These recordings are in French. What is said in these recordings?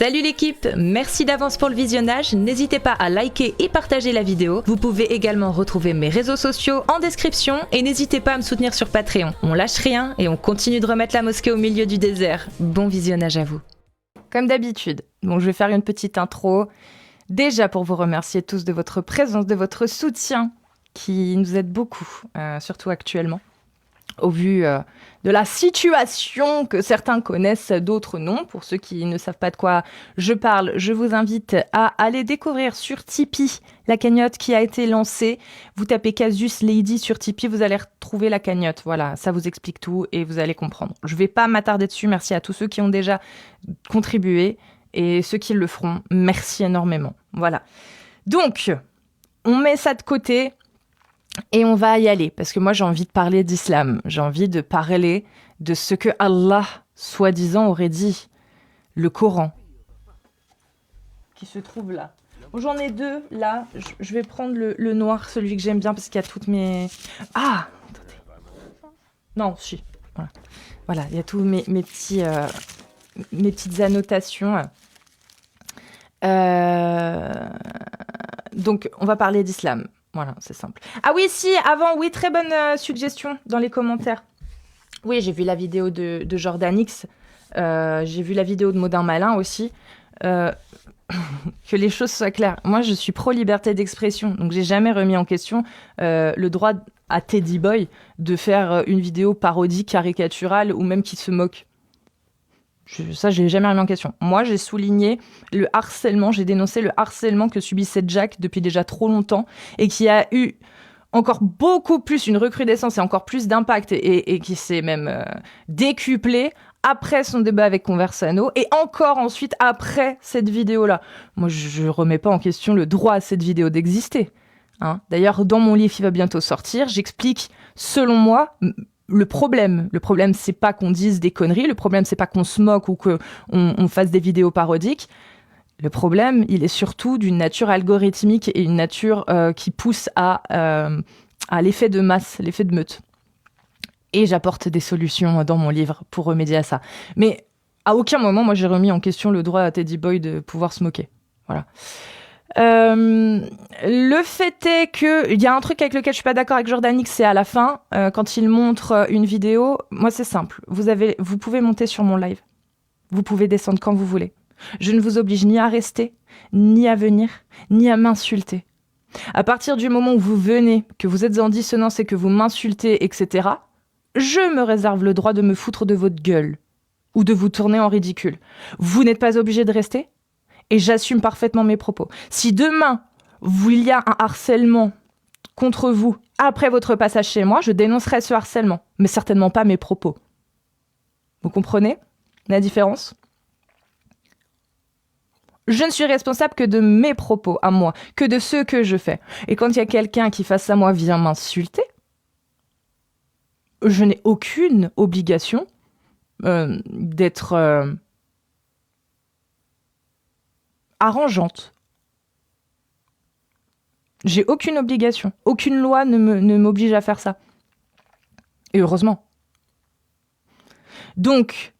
Salut l'équipe, merci d'avance pour le visionnage, n'hésitez pas à liker et partager la vidéo. Vous pouvez également retrouver mes réseaux sociaux en description et n'hésitez pas à me soutenir sur Patreon. On lâche rien et on continue de remettre la mosquée au milieu du désert. Bon visionnage à vous. Comme d'habitude, je vais faire une petite intro, déjà pour vous remercier tous de votre présence, de votre soutien, qui nous aide beaucoup, surtout actuellement. Au vu de la situation que certains connaissent, d'autres non. Pour ceux qui ne savent pas de quoi je parle, je vous invite à aller découvrir sur Tipeee la cagnotte qui a été lancée. Vous tapez Casus Lady sur Tipeee, vous allez retrouver la cagnotte. Voilà, ça vous explique tout et vous allez comprendre. Je ne vais pas m'attarder dessus. Merci à tous ceux qui ont déjà contribué et ceux qui le feront. Merci énormément. Voilà. Donc, on met ça de côté. Et on va y aller, parce que moi j'ai envie de parler d'islam, j'ai envie de parler de ce que Allah, soi-disant, aurait dit, le Coran, qui se trouve là. Bon, j'en ai deux, là, je vais prendre le noir, celui que j'aime bien, parce qu'il y a toutes mes... Ah, attendez. Non, si, voilà, il y a tous mes petites annotations. Donc, on va parler d'islam. Voilà, c'est simple. Ah oui, si, avant, oui, très bonne suggestion dans les commentaires. Oui, j'ai vu la vidéo de Jordanix. J'ai vu la vidéo de Modin Malin aussi. Que les choses soient claires. Moi, je suis pro-liberté d'expression. Donc, j'ai jamais remis en question le droit à Teddy Boy de faire une vidéo parodique, caricaturale ou même qui se moque. Ça, je l'ai jamais remis en question. Moi, j'ai souligné le harcèlement, j'ai dénoncé le harcèlement que subissait Jack depuis déjà trop longtemps et qui a eu encore beaucoup plus, une recrudescence et encore plus d'impact et qui s'est même décuplé après son débat avec Conversano et encore ensuite après cette vidéo-là. Moi, je remets pas en question le droit à cette vidéo d'exister. Hein. D'ailleurs, dans mon livre qui va bientôt sortir, j'explique, selon moi, le problème, c'est pas qu'on dise des conneries, le problème, c'est pas qu'on se moque ou qu'on fasse des vidéos parodiques. Le problème, il est surtout d'une nature algorithmique et une nature qui pousse à l'effet de masse, l'effet de meute. Et j'apporte des solutions dans mon livre pour remédier à ça. Mais à aucun moment, moi, j'ai remis en question le droit à Teddy Boy de pouvoir se moquer. Voilà. Le fait est que il y a un truc avec lequel je suis pas d'accord avec Jordanix, c'est à la fin quand il montre une vidéo. Moi c'est simple, vous pouvez monter sur mon live, vous pouvez descendre quand vous voulez. Je ne vous oblige ni à rester, ni à venir, ni à m'insulter. À partir du moment où vous venez, que vous êtes en dissonance et que vous m'insultez, etc., je me réserve le droit de me foutre de votre gueule ou de vous tourner en ridicule. Vous n'êtes pas obligé de rester. Et j'assume parfaitement mes propos. Si demain, il y a un harcèlement contre vous après votre passage chez moi, je dénoncerai ce harcèlement, mais certainement pas mes propos. Vous comprenez la différence ? Je ne suis responsable que de mes propos à moi, que de ce que je fais. Et quand il y a quelqu'un qui face à moi vient m'insulter, je n'ai aucune obligation d'être... arrangeante. J'ai aucune obligation. Aucune loi ne m'oblige à faire ça. Et heureusement. Donc,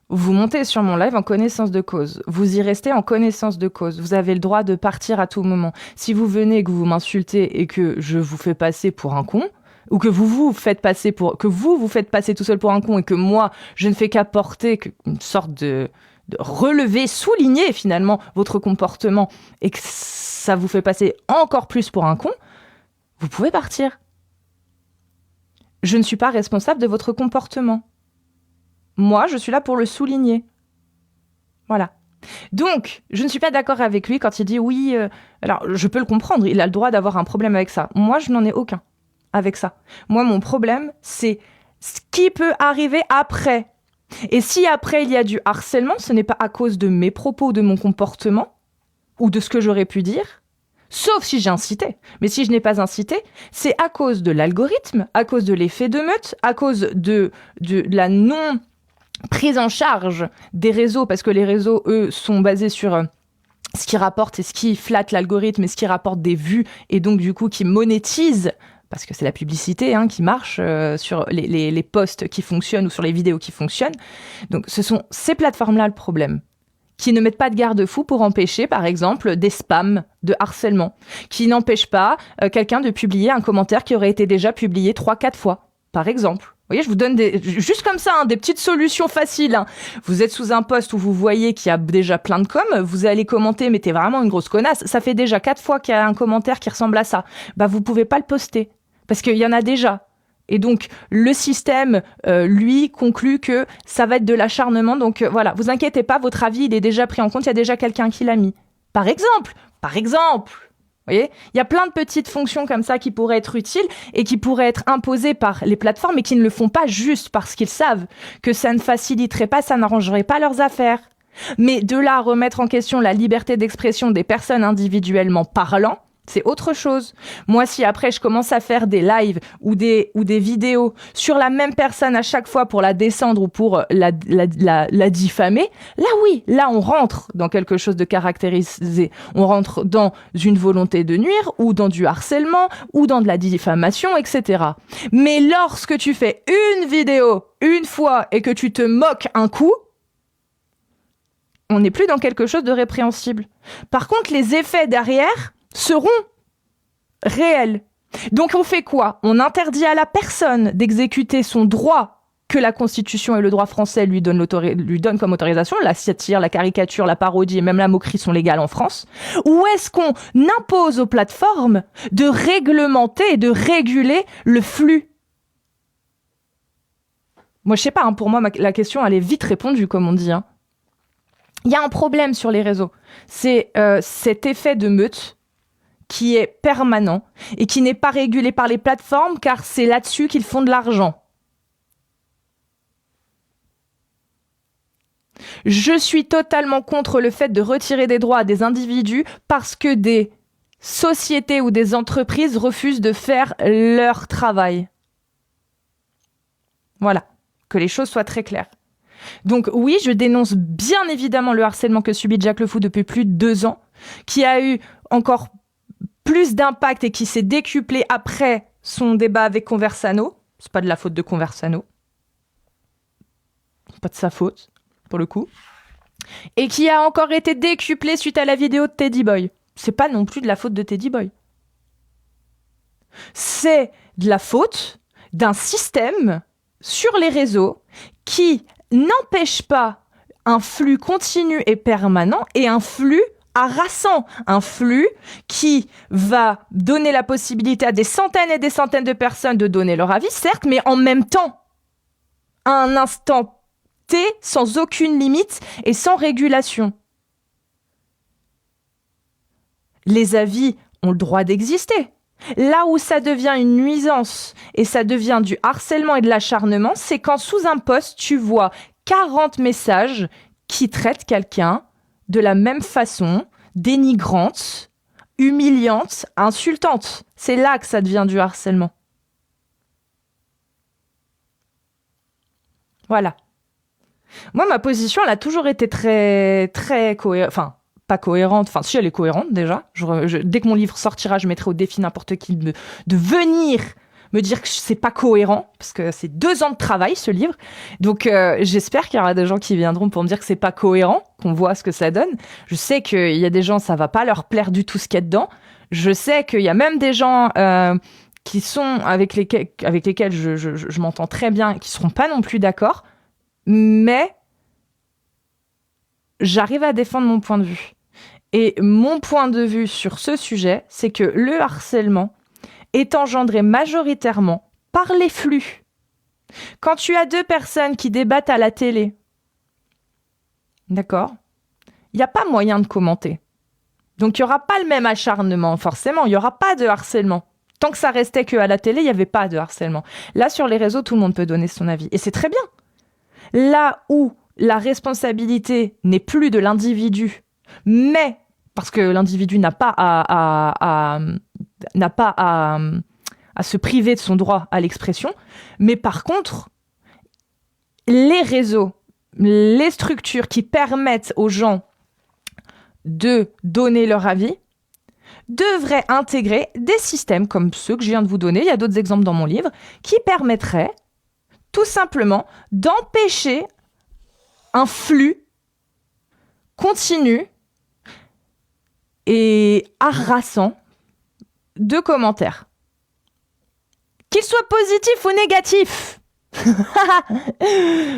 vous montez sur mon live en connaissance de cause. Vous y restez en connaissance de cause. Vous avez le droit de partir à tout moment. Si vous venez et que vous m'insultez et que je vous fais passer pour un con, ou que vous vous faites passer tout seul pour un con et que moi, je ne fais qu'apporter une sorte de relever, souligner finalement votre comportement et que ça vous fait passer encore plus pour un con, vous pouvez partir. Je ne suis pas responsable de votre comportement. Moi, je suis là pour le souligner. Voilà. Donc, je ne suis pas d'accord avec lui quand il dit oui, alors je peux le comprendre, il a le droit d'avoir un problème avec ça. Moi, je n'en ai aucun avec ça. Moi, mon problème, c'est ce qui peut arriver après. Et si après il y a du harcèlement, ce n'est pas à cause de mes propos, de mon comportement ou de ce que j'aurais pu dire, sauf si j'ai incité. Mais si je n'ai pas incité, c'est à cause de l'algorithme, à cause de l'effet de meute, à cause de la non prise en charge des réseaux, parce que les réseaux, eux, sont basés sur ce qui rapporte et ce qui flatte l'algorithme et ce qui rapporte des vues et donc du coup qui monétise parce que c'est la publicité qui marche sur les posts qui fonctionnent ou sur les vidéos qui fonctionnent. Donc ce sont ces plateformes-là le problème, qui ne mettent pas de garde-fou pour empêcher, par exemple, des spams de harcèlement, qui n'empêchent pas quelqu'un de publier un commentaire qui aurait été déjà publié 3-4 fois, par exemple. Vous voyez, je vous donne juste comme ça, des petites solutions faciles. Hein. Vous êtes sous un post où vous voyez qu'il y a déjà plein de com, vous allez commenter, mais t'es vraiment une grosse connasse. Ça fait déjà 4 fois qu'il y a un commentaire qui ressemble à ça. Bah, vous pouvez pas le poster, parce qu'il y en a déjà. Et donc, le système, lui, conclut que ça va être de l'acharnement. Donc, voilà, vous inquiétez pas, votre avis, il est déjà pris en compte. Il y a déjà quelqu'un qui l'a mis. Par exemple. Vous voyez, il y a plein de petites fonctions comme ça qui pourraient être utiles et qui pourraient être imposées par les plateformes et qui ne le font pas juste parce qu'ils savent que ça ne faciliterait pas, ça n'arrangerait pas leurs affaires. Mais de là à remettre en question la liberté d'expression des personnes individuellement parlant, c'est autre chose. Moi, si après je commence à faire des lives ou des vidéos sur la même personne à chaque fois pour la descendre ou pour la diffamer, là oui, là on rentre dans quelque chose de caractérisé. On rentre dans une volonté de nuire ou dans du harcèlement ou dans de la diffamation, etc. Mais lorsque tu fais une vidéo une fois et que tu te moques un coup, on n'est plus dans quelque chose de répréhensible. Par contre, les effets derrière seront réels. Donc on fait quoi ? On interdit à la personne d'exécuter son droit que la Constitution et le droit français lui donnent comme autorisation. La satire, la caricature, la parodie et même la moquerie sont légales en France. Ou est-ce qu'on impose aux plateformes de réglementer et de réguler le flux ? Moi, je sais pas, pour moi, la question, elle est vite répondue, comme on dit. Il y a un problème sur les réseaux. C'est cet effet de meute qui est permanent et qui n'est pas régulé par les plateformes car c'est là-dessus qu'ils font de l'argent. Je suis totalement contre le fait de retirer des droits à des individus parce que des sociétés ou des entreprises refusent de faire leur travail. Voilà, que les choses soient très claires. Donc oui, je dénonce bien évidemment le harcèlement que subit Jack le Fou depuis plus de 2 ans, qui a eu encore plus d'impact et qui s'est décuplé après son débat avec Conversano. C'est pas de la faute de Conversano. C'est pas de sa faute, pour le coup. Et qui a encore été décuplé suite à la vidéo de Teddy Boy. C'est pas non plus de la faute de Teddy Boy. C'est de la faute d'un système sur les réseaux qui n'empêche pas un flux continu et permanent et un flux harassant, un flux qui va donner la possibilité à des centaines et des centaines de personnes de donner leur avis, certes, mais en même temps, à un instant T, sans aucune limite et sans régulation. Les avis ont le droit d'exister. Là où ça devient une nuisance et ça devient du harcèlement et de l'acharnement, c'est quand sous un post, tu vois 40 messages qui traitent quelqu'un de la même façon, dénigrante, humiliante, insultante. C'est là que ça devient du harcèlement. Voilà. Moi, ma position, elle a toujours été très, très cohérente. Enfin, pas cohérente. Enfin, si, elle est cohérente, déjà. Dès que mon livre sortira, je mettrai au défi n'importe qui de venir me dire que c'est pas cohérent, parce que c'est 2 ans de travail, ce livre. Donc, j'espère qu'il y aura des gens qui viendront pour me dire que c'est pas cohérent, qu'on voit ce que ça donne. Je sais qu'il y a des gens, ça va pas leur plaire du tout ce qu'il y a dedans. Je sais qu'il y a même des gens qui sont avec lesquels je m'entends très bien, qui seront pas non plus d'accord. Mais j'arrive à défendre mon point de vue. Et mon point de vue sur ce sujet, c'est que le harcèlement est engendré majoritairement par les flux. Quand tu as 2 personnes qui débattent à la télé, d'accord, il n'y a pas moyen de commenter. Donc il n'y aura pas le même acharnement, forcément, il n'y aura pas de harcèlement. Tant que ça restait qu'à la télé, il n'y avait pas de harcèlement. Là, sur les réseaux, tout le monde peut donner son avis. Et c'est très bien. Là où la responsabilité n'est plus de l'individu, mais parce que l'individu n'a pas à se priver de son droit à l'expression, mais par contre, les réseaux, les structures qui permettent aux gens de donner leur avis devraient intégrer des systèmes comme ceux que je viens de vous donner, il y a d'autres exemples dans mon livre, qui permettraient tout simplement d'empêcher un flux continu et harassant de commentaires. Qu'ils soient positifs ou négatifs.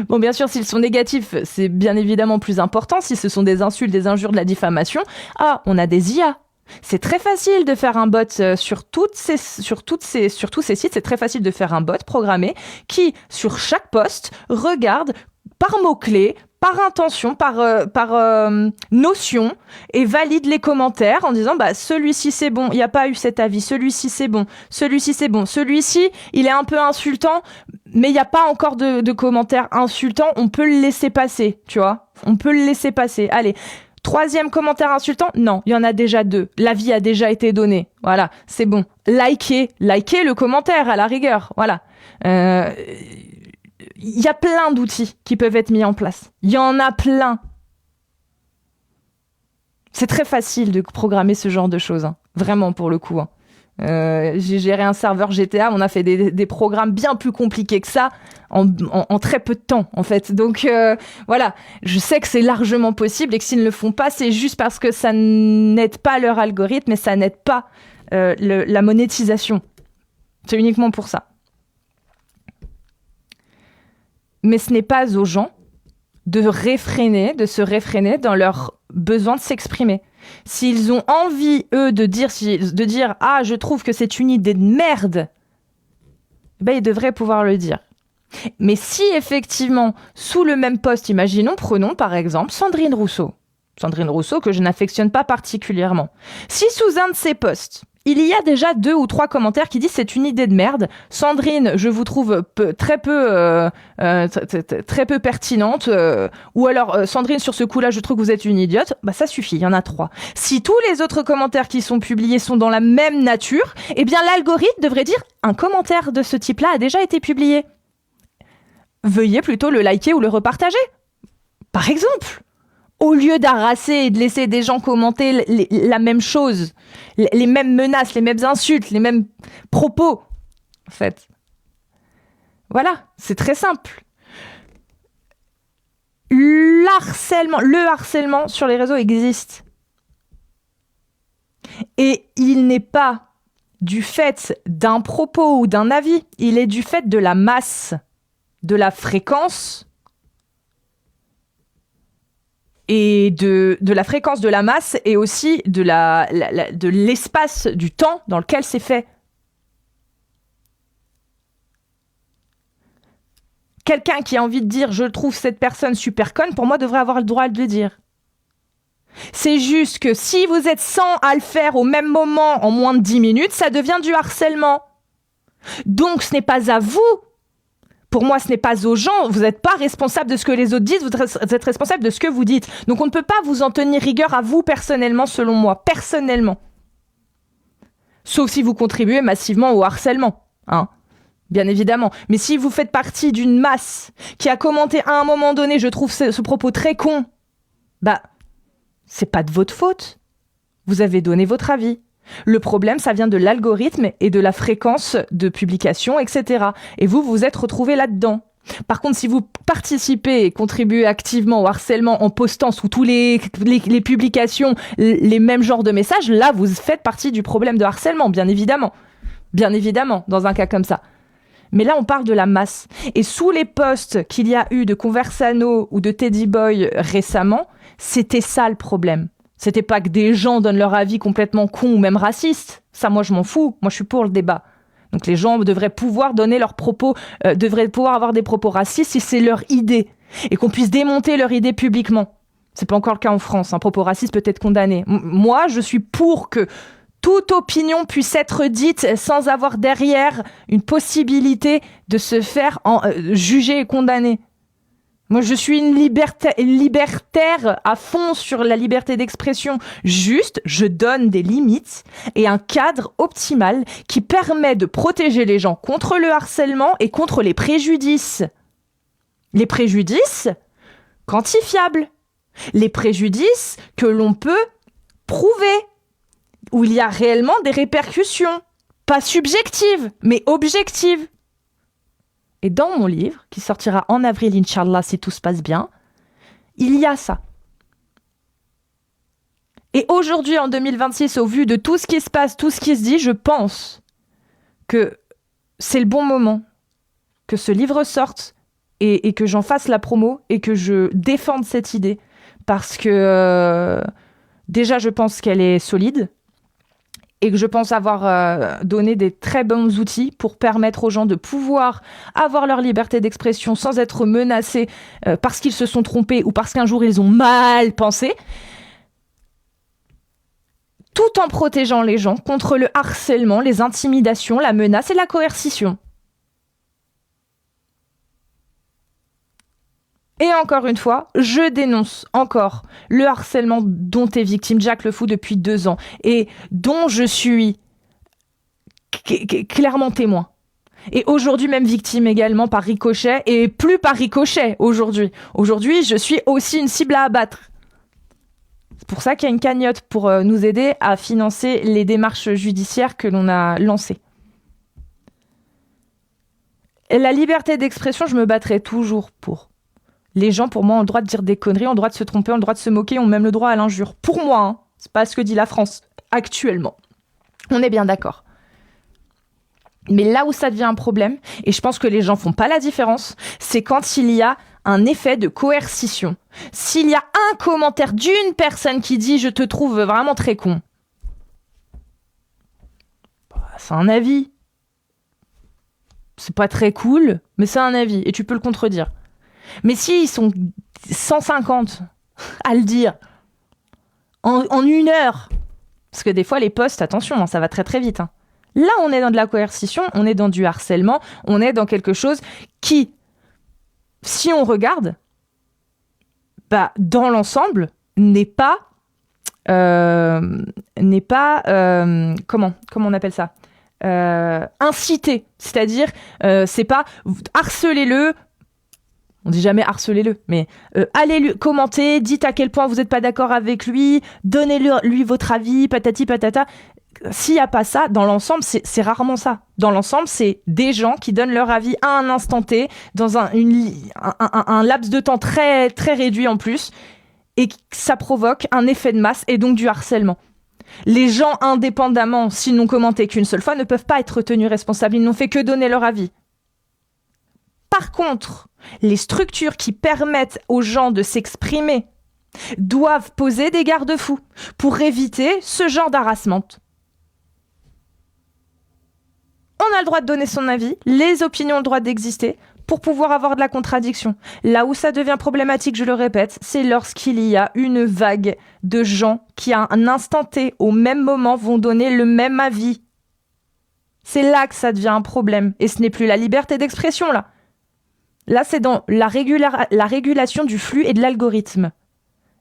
Bon, bien sûr, s'ils sont négatifs, c'est bien évidemment plus important. Si ce sont des insultes, des injures, de la diffamation, on a des IA. C'est très facile de faire un bot sur tous ces sites. C'est très facile de faire un bot programmé qui, sur chaque post, regarde par mots-clés, par intention, par notion, et valide les commentaires en disant celui-ci c'est bon, il n'y a pas eu cet avis, celui-ci c'est bon, celui-ci c'est bon, celui-ci il est un peu insultant, mais il n'y a pas encore de commentaires insultants, on peut le laisser passer, tu vois, on peut le laisser passer. Allez, 3e commentaire insultant, non, il y en a déjà 2, l'avis a déjà été donné, voilà, c'est bon. Likez le commentaire à la rigueur, voilà. Il y a plein d'outils qui peuvent être mis en place. Il y en a plein. C'est très facile de programmer ce genre de choses, hein. Vraiment pour le coup. Hein. J'ai géré un serveur GTA, on a fait des programmes bien plus compliqués que ça en très peu de temps en fait. Donc voilà, je sais que c'est largement possible et que s'ils ne le font pas, c'est juste parce que ça n'aide pas leur algorithme et ça n'aide pas la monétisation. C'est uniquement pour ça. Mais ce n'est pas aux gens de se réfréner dans leur besoin de s'exprimer. S'ils ont envie, eux, de dire « Ah, je trouve que c'est une idée de merde », ils devraient pouvoir le dire. Mais si, effectivement, sous le même post, prenons par exemple Sandrine Rousseau, que je n'affectionne pas particulièrement. Si sous un de ses posts, il y a déjà 2 ou 3 commentaires qui disent c'est une idée de merde. Sandrine, je vous trouve très peu pertinente. Ou alors Sandrine, sur ce coup-là, je trouve que vous êtes une idiote. Ça suffit, il y en a 3. Si tous les autres commentaires qui sont publiés sont dans la même nature, eh bien l'algorithme devrait dire un commentaire de ce type-là a déjà été publié. Veuillez plutôt le liker ou le repartager. Par exemple. Au lieu d'harasser et de laisser des gens commenter la même chose, les mêmes menaces, les mêmes insultes, les mêmes propos, en fait. Voilà, c'est très simple. Le harcèlement sur les réseaux existe. Et il n'est pas du fait d'un propos ou d'un avis, il est du fait de la masse, de la fréquence et de la fréquence de la masse et aussi de l'espace du temps dans lequel c'est fait. Quelqu'un qui a envie de dire « je trouve cette personne super conne », pour moi, devrait avoir le droit de le dire. C'est juste que si vous êtes 100 à le faire au même moment en moins de 10 minutes, ça devient du harcèlement. Donc, ce n'est pas à vous. Pour moi, ce n'est pas aux gens. Vous n'êtes pas responsable de ce que les autres disent, vous êtes responsable de ce que vous dites. Donc on ne peut pas vous en tenir rigueur à vous personnellement, selon moi. Personnellement. Sauf si vous contribuez massivement au harcèlement. Hein, bien évidemment. Mais si vous faites partie d'une masse qui a commenté à un moment donné « je trouve ce propos très con », c'est pas de votre faute. Vous avez donné votre avis. Le problème, ça vient de l'algorithme et de la fréquence de publication, etc. Et vous êtes retrouvés là-dedans. Par contre, si vous participez et contribuez activement au harcèlement en postant sous tous les publications les mêmes genres de messages, là, vous faites partie du problème de harcèlement, bien évidemment. Bien évidemment, dans un cas comme ça. Mais là, on parle de la masse. Et sous les posts qu'il y a eu de Conversano ou de Teddy Boy récemment, c'était ça le problème. C'était pas que des gens donnent leur avis complètement con ou même raciste. Ça, moi, je m'en fous. Moi, je suis pour le débat. Donc, les gens devraient pouvoir donner leurs propos, devraient pouvoir avoir des propos racistes si c'est leur idée. Et qu'on puisse démonter leur idée publiquement. C'est pas encore le cas en France. Un propos raciste peut être condamné. Moi, je suis pour que toute opinion puisse être dite sans avoir derrière une possibilité de se faire juger et condamner. Moi, je suis une libertaire à fond sur la liberté d'expression. Juste, je donne des limites et un cadre optimal qui permet de protéger les gens contre le harcèlement et contre les préjudices. Les préjudices quantifiables. Les préjudices que l'on peut prouver, où il y a réellement des répercussions. Pas subjectives, mais objectives. Et dans mon livre, qui sortira en avril, Inch'Allah, si tout se passe bien, il y a ça. aujourd'hui, en 2026, au vu de tout ce qui se passe, tout ce qui se dit, je pense que c'est le bon moment que ce livre sorte et que j'en fasse la promo et que je défende cette idée. Parce que déjà, je pense qu'elle est solide et que je pense avoir donné des très bons outils pour permettre aux gens de pouvoir avoir leur liberté d'expression sans être menacés parce qu'ils se sont trompés ou parce qu'un jour ils ont mal pensé, tout en protégeant les gens contre le harcèlement, les intimidations, la menace et la coercition. Et encore une fois, je dénonce encore le harcèlement dont est victime Jack le Fou depuis 2 ans et dont je suis clairement témoin. Et aujourd'hui même victime également par ricochet et plus par ricochet aujourd'hui. Aujourd'hui, je suis aussi une cible à abattre. C'est pour ça qu'il y a une cagnotte pour nous aider à financer les démarches judiciaires que l'on a lancées. Et la liberté d'expression, je me battrai toujours pour. Les gens, pour moi, ont le droit de dire des conneries, ont le droit de se tromper, ont le droit de se moquer, ont même le droit à l'injure. Pour moi, hein, c'est pas ce que dit la France actuellement. On est bien d'accord. Mais là où ça devient un problème, et je pense que les gens font pas la différence, c'est quand il y a un effet de coercition. S'il y a un commentaire d'une personne qui dit « je te trouve vraiment très con », c'est un avis. C'est pas très cool, mais c'est un avis, et tu peux le contredire. Mais s'ils sont 150 à le dire en 1 heure, parce que des fois les posts, attention, hein, ça va très très vite. Hein. Là, on est dans de la coercition, on est dans du harcèlement, on est dans quelque chose qui, si on regarde, dans l'ensemble, n'est pas comment on appelle ça, incité. C'est-à-dire, c'est pas harcelez-le. On dit jamais harcelez-le, mais allez lui commenter, dites à quel point vous n'êtes pas d'accord avec lui, donnez-lui votre avis, patati patata. S'il n'y a pas ça, dans l'ensemble, c'est rarement ça. Dans l'ensemble, c'est des gens qui donnent leur avis à un instant T, dans un laps de temps très, très réduit en plus, et ça provoque un effet de masse et donc du harcèlement. Les gens, indépendamment, s'ils n'ont commenté qu'une seule fois, ne peuvent pas être tenus responsables. Ils n'ont fait que donner leur avis. Par contre, les structures qui permettent aux gens de s'exprimer doivent poser des garde-fous pour éviter ce genre d'harassement. On a le droit de donner son avis, les opinions ont le droit d'exister pour pouvoir avoir de la contradiction. Là où ça devient problématique, je le répète, c'est lorsqu'il y a une vague de gens qui, à un instant T, au même moment, vont donner le même avis. C'est là que ça devient un problème. Et ce n'est plus la liberté d'expression, là. Là, c'est dans la régulation du flux et de l'algorithme.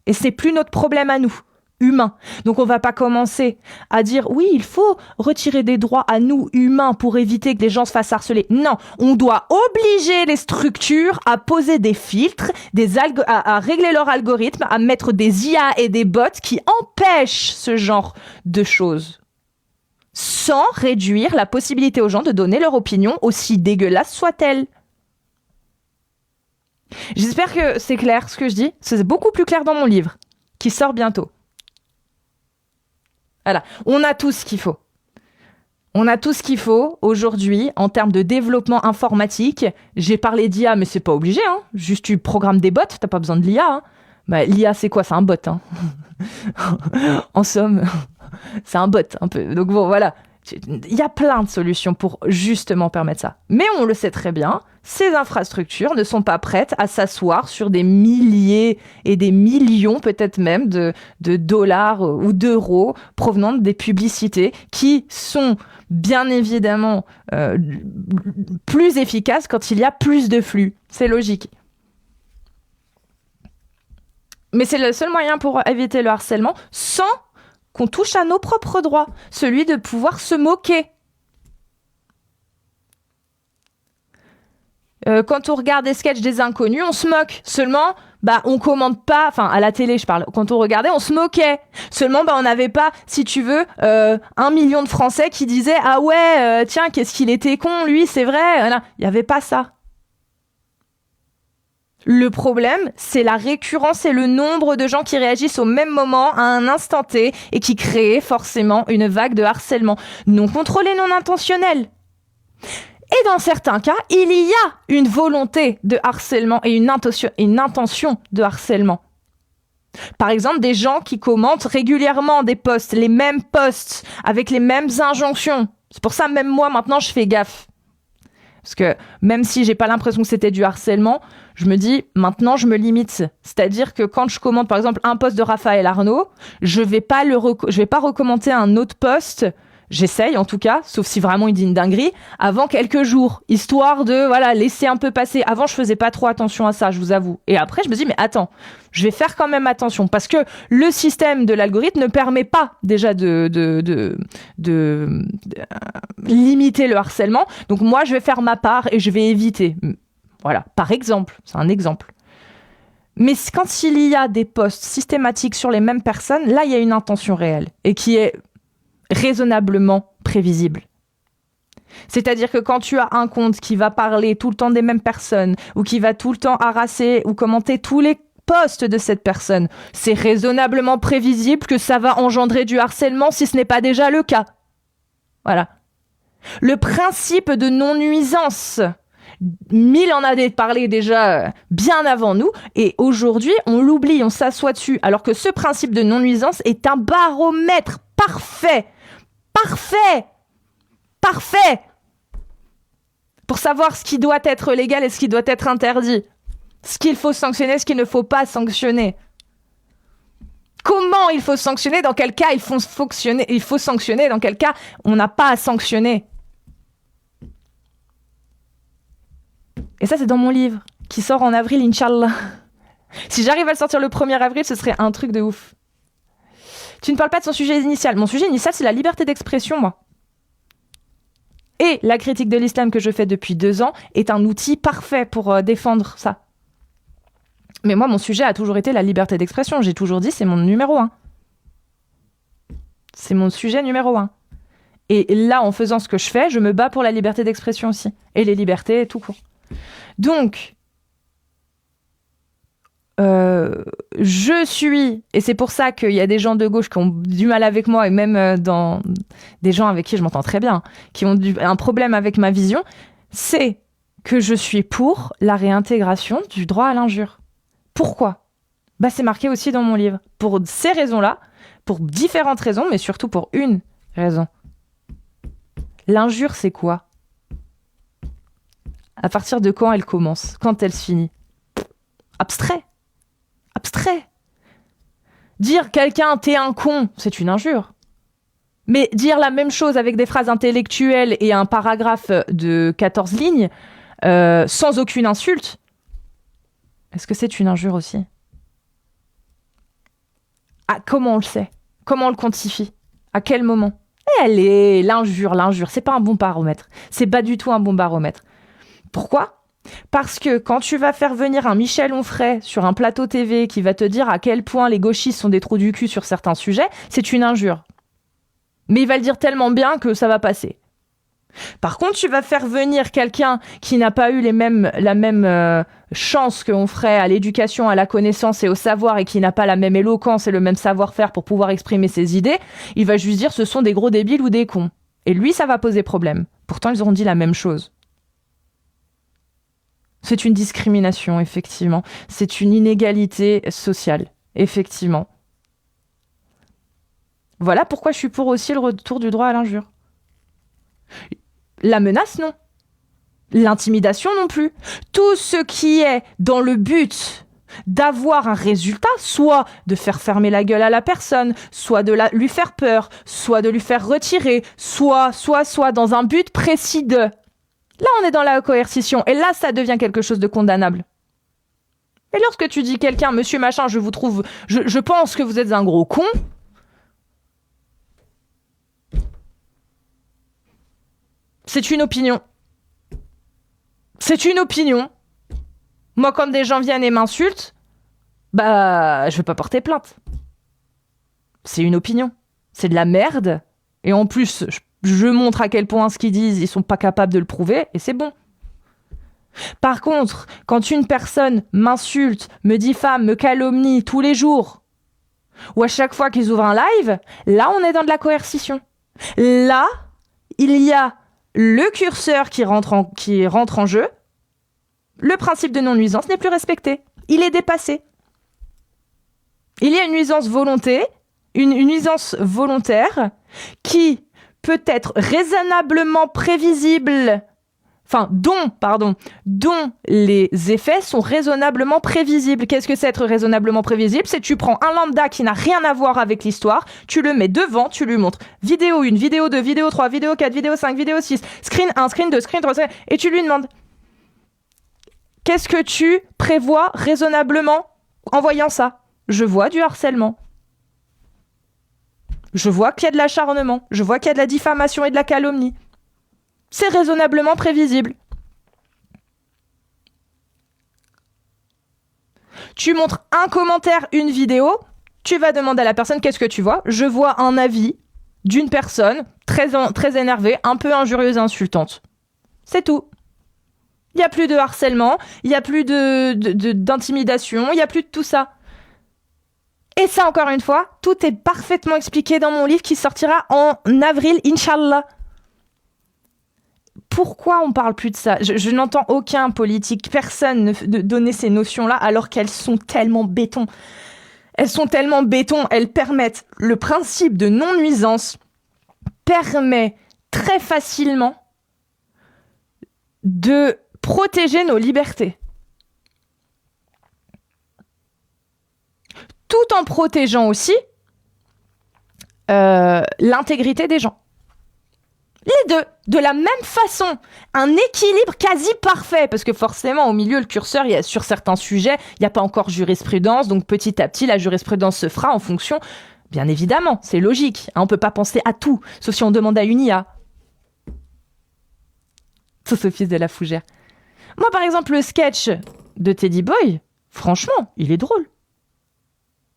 Et c'est plus notre problème à nous, humains. Donc on va pas commencer à dire oui, il faut retirer des droits à nous, humains, pour éviter que les gens se fassent harceler. Non, on doit obliger les structures à poser des filtres, à régler leur algorithme, à mettre des IA et des bots qui empêchent ce genre de choses. Sans réduire la possibilité aux gens de donner leur opinion, aussi dégueulasse soit-elle. J'espère que c'est clair ce que je dis. C'est beaucoup plus clair dans mon livre, qui sort bientôt. Voilà, on a tout ce qu'il faut. On a tout ce qu'il faut aujourd'hui en termes de développement informatique. J'ai parlé d'IA, mais c'est pas obligé. Hein. Juste tu programmes des bots, t'as pas besoin de l'IA. Hein. L'IA, c'est quoi ? C'est un bot. Hein. En somme, c'est un bot un peu. Donc bon, voilà. Il y a plein de solutions pour justement permettre ça. Mais on le sait très bien, ces infrastructures ne sont pas prêtes à s'asseoir sur des milliers et des millions peut-être même de dollars ou d'euros provenant des publicités qui sont bien évidemment plus efficaces quand il y a plus de flux. C'est logique. Mais c'est le seul moyen pour éviter le harcèlement sans qu'on touche à nos propres droits, celui de pouvoir se moquer. Quand on regarde des sketchs des inconnus, on se moque. Seulement, on commente pas, enfin à la télé je parle, quand on regardait, on se moquait. Seulement, on n'avait pas, si tu veux, 1 million de Français qui disaient « Ah ouais, tiens, qu'est-ce qu'il était con, lui, c'est vrai !» Il n'y avait pas ça. Le problème, c'est la récurrence et le nombre de gens qui réagissent au même moment, à un instant T, et qui créent forcément une vague de harcèlement non contrôlé, non intentionnel. Et dans certains cas, il y a une volonté de harcèlement et une intention de harcèlement. Par exemple, des gens qui commentent régulièrement des posts, les mêmes posts, avec les mêmes injonctions. C'est pour ça, même moi, maintenant, je fais gaffe. Parce que même si j'ai pas l'impression que c'était du harcèlement, je me dis, maintenant, je me limite. C'est-à-dire que quand je commente, par exemple, un post de Raphaël Arnaud, je vais pas recommenter un autre post. J'essaye, en tout cas, sauf si vraiment il dit une dinguerie, avant quelques jours, histoire de, laisser un peu passer. Avant, je faisais pas trop attention à ça, je vous avoue. Et après, je me dis, mais attends, je vais faire quand même attention, parce que le système de l'algorithme ne permet pas déjà de limiter le harcèlement. Donc moi, je vais faire ma part et je vais éviter. Voilà, par exemple, c'est un exemple. Mais quand il y a des posts systématiques sur les mêmes personnes, là, il y a une intention réelle et qui est raisonnablement prévisible. C'est-à-dire que quand tu as un compte qui va parler tout le temps des mêmes personnes ou qui va tout le temps harasser ou commenter tous les posts de cette personne, c'est raisonnablement prévisible que ça va engendrer du harcèlement si ce n'est pas déjà le cas. Voilà. Le principe de non-nuisance, Mill en a parlé déjà bien avant nous, et aujourd'hui, on l'oublie, on s'assoit dessus, alors que ce principe de non-nuisance est un baromètre parfait pour savoir ce qui doit être légal et ce qui doit être interdit, ce qu'il faut sanctionner, ce qu'il ne faut pas sanctionner, comment il faut sanctionner, dans quel cas il faut sanctionner, dans quel cas on n'a pas à sanctionner. Et ça, c'est dans mon livre qui sort en avril, Inch'Allah. Si j'arrive à le sortir le 1er avril, ce serait un truc de ouf. Tu ne parles pas de son sujet initial. Mon sujet initial, c'est la liberté d'expression, moi. Et la critique de l'islam que je fais depuis 2 ans est un outil parfait pour défendre ça. Mais moi, mon sujet a toujours été la liberté d'expression. J'ai toujours dit, c'est mon numéro 1. C'est mon sujet numéro 1. Et là, en faisant ce que je fais, je me bats pour la liberté d'expression aussi. Et les libertés, tout court. Donc, je suis, et c'est pour ça qu'il y a des gens de gauche qui ont du mal avec moi, et même dans des gens avec qui je m'entends très bien, qui ont un problème avec ma vision, c'est que je suis pour la réintégration du droit à l'injure. Pourquoi ? C'est marqué aussi dans mon livre. Pour ces raisons-là, pour différentes raisons, mais surtout pour une raison. L'injure, c'est quoi ? À partir de quand elle commence ? Quand elle se finit ? Abstrait. Dire quelqu'un t'es un con, c'est une injure. Mais dire la même chose avec des phrases intellectuelles et un paragraphe de 14 lignes, sans aucune insulte, est-ce que c'est une injure aussi ? Ah, comment on le sait ? Comment on le quantifie ? À quel moment ? L'injure, c'est pas un bon baromètre. C'est pas du tout un bon baromètre. Pourquoi ? Parce que quand tu vas faire venir un Michel Onfray sur un plateau TV qui va te dire à quel point les gauchistes sont des trous du cul sur certains sujets, c'est une injure. Mais il va le dire tellement bien que ça va passer. Par contre, tu vas faire venir quelqu'un qui n'a pas eu la même chance que Onfray à l'éducation, à la connaissance et au savoir, et qui n'a pas la même éloquence et le même savoir-faire pour pouvoir exprimer ses idées, il va juste dire ce sont des gros débiles ou des cons. Et lui, ça va poser problème. Pourtant, ils auront dit la même chose. C'est une discrimination, effectivement. C'est une inégalité sociale, effectivement. Voilà pourquoi je suis pour aussi le retour du droit à l'injure. La menace, non. L'intimidation, non plus. Tout ce qui est dans le but d'avoir un résultat, soit de faire fermer la gueule à la personne, soit de lui faire peur, soit de lui faire retirer, soit dans un but précis de... Là, on est dans la coercition. Et là, ça devient quelque chose de condamnable. Et lorsque tu dis quelqu'un, monsieur machin, je pense que vous êtes un gros con. C'est une opinion. C'est une opinion. Moi, quand des gens viennent et m'insultent, je vais pas porter plainte. C'est une opinion. C'est de la merde. Et en plus, je montre à quel point ce qu'ils disent, ils sont pas capables de le prouver, et c'est bon. Par contre, quand une personne m'insulte, me diffame, me calomnie tous les jours, ou à chaque fois qu'ils ouvrent un live, là, on est dans de la coercition. Là, il y a le curseur qui rentre en jeu. Le principe de non-nuisance n'est plus respecté. Il est dépassé. Il y a une nuisance nuisance volontaire qui peut être raisonnablement prévisible, dont les effets sont raisonnablement prévisibles. Qu'est-ce que c'est être raisonnablement prévisible? C'est que tu prends un lambda qui n'a rien à voir avec l'histoire, tu le mets devant, tu lui montres vidéo 1, vidéo 2, vidéo 3, vidéo 4, vidéo 5, vidéo 6, screen 1, screen 2, screen 3, et tu lui demandes qu'est-ce que tu prévois raisonnablement en voyant ça? Je vois du harcèlement. Je vois qu'il y a de l'acharnement. Je vois qu'il y a de la diffamation et de la calomnie. C'est raisonnablement prévisible. Tu montres un commentaire, une vidéo, tu vas demander à la personne qu'est-ce que tu vois. Je vois un avis d'une personne très énervée, un peu injurieuse et insultante. C'est tout. Il n'y a plus de harcèlement, il n'y a plus d'intimidation, il n'y a plus de tout ça. Et ça, encore une fois, tout est parfaitement expliqué dans mon livre qui sortira en avril, Inch'Allah. Pourquoi on parle plus de ça? Je n'entends aucun politique, personne ne donner ces notions-là alors qu'elles sont tellement béton. Elles permettent, le principe de non-nuisance permet très facilement de protéger nos libertés. Tout en protégeant aussi l'intégrité des gens. Les deux, de la même façon, un équilibre quasi parfait, parce que forcément, au milieu, le curseur, sur certains sujets, il n'y a pas encore jurisprudence, donc petit à petit, la jurisprudence se fera en fonction, bien évidemment, c'est logique, on ne peut pas penser à tout, sauf si on demande à une IA. Sophie de la Fougère. Moi, par exemple, le sketch de Teddy Boy, franchement, il est drôle.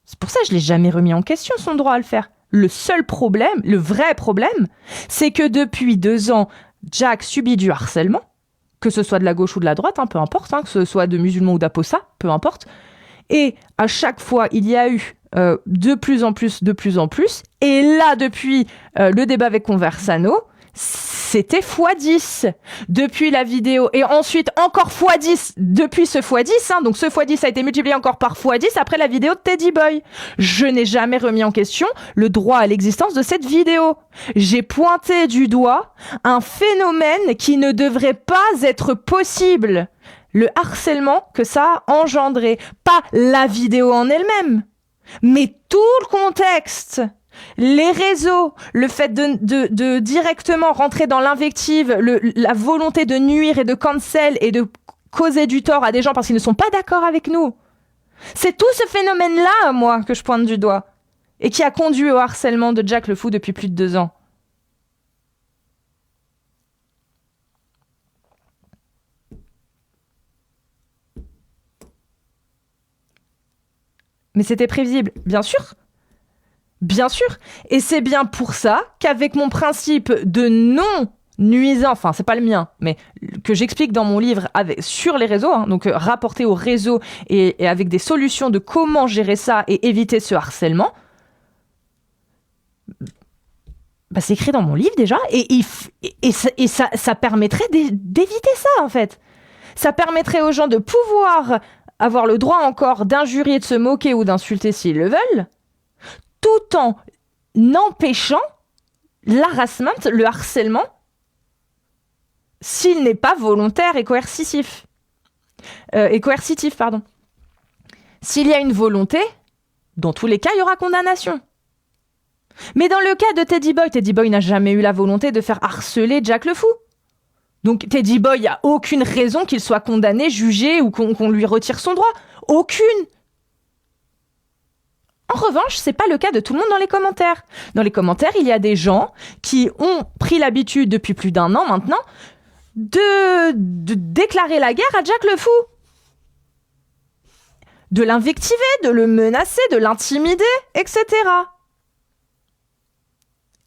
C'est pour ça que je ne l'ai jamais remis en question, son droit à le faire. Le seul problème, le vrai problème, c'est que depuis 2 ans, Jack subit du harcèlement, que ce soit de la gauche ou de la droite, peu importe, que ce soit de musulmans ou d'aposta, peu importe. Et à chaque fois, il y a eu de plus en plus. Et là, depuis le débat avec Conversano, c'était x10 depuis la vidéo. Et ensuite, encore x10 depuis ce x10. Donc ce x10 a été multiplié encore par x10 après la vidéo de Teddy Boy. Je n'ai jamais remis en question le droit à l'existence de cette vidéo. J'ai pointé du doigt un phénomène qui ne devrait pas être possible. Le harcèlement que ça a engendré. Pas la vidéo en elle-même, mais tout le contexte. Les réseaux, le fait de directement rentrer dans l'invective, la volonté de nuire et de cancel et de causer du tort à des gens parce qu'ils ne sont pas d'accord avec nous. C'est tout ce phénomène-là, moi, que je pointe du doigt. Et qui a conduit au harcèlement de Jack le Fou depuis plus de 2 ans. Mais c'était prévisible, bien sûr. Bien sûr. Et c'est bien pour ça qu'avec mon principe de non-nuisance, enfin, c'est pas le mien, mais que j'explique dans mon livre sur les réseaux, donc rapporté au réseau et avec des solutions de comment gérer ça et éviter ce harcèlement, c'est écrit dans mon livre déjà, et ça permettrait d'éviter ça, en fait. Ça permettrait aux gens de pouvoir avoir le droit encore d'injurier, de se moquer ou d'insulter s'ils le veulent, tout en empêchant l'harassment, le harcèlement, s'il n'est pas volontaire et coercitif. S'il y a une volonté, dans tous les cas, il y aura condamnation. Mais dans le cas de Teddy Boy n'a jamais eu la volonté de faire harceler Jack le Fou. Donc Teddy Boy, il n'y a aucune raison qu'il soit condamné, jugé ou qu'on lui retire son droit. Aucune. En revanche, c'est pas le cas de tout le monde dans les commentaires. Dans les commentaires, il y a des gens qui ont pris l'habitude depuis plus d'1 an maintenant de déclarer la guerre à Jack le Fou. De l'invectiver, de le menacer, de l'intimider, etc.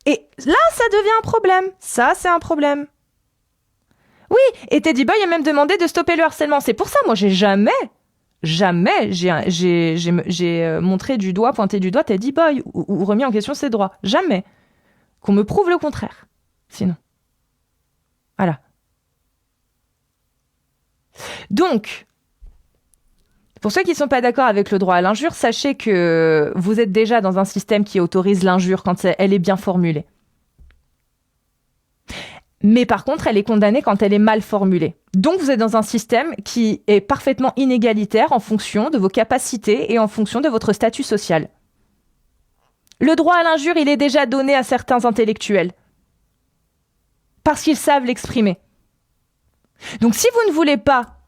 Et là, ça devient un problème. Ça, c'est un problème. Oui, et Teddy Boy a même demandé de stopper le harcèlement. C'est pour ça, moi, j'ai jamais montré du doigt, pointé du doigt Teddy Boy ou remis en question ses droits. Jamais. Qu'on me prouve le contraire. Sinon. Voilà. Donc, pour ceux qui ne sont pas d'accord avec le droit à l'injure, sachez que vous êtes déjà dans un système qui autorise l'injure quand elle est bien formulée. Mais par contre, elle est condamnée quand elle est mal formulée. Donc, vous êtes dans un système qui est parfaitement inégalitaire en fonction de vos capacités et en fonction de votre statut social. Le droit à l'injure, il est déjà donné à certains intellectuels. Parce qu'ils savent l'exprimer. Donc, si vous ne voulez pas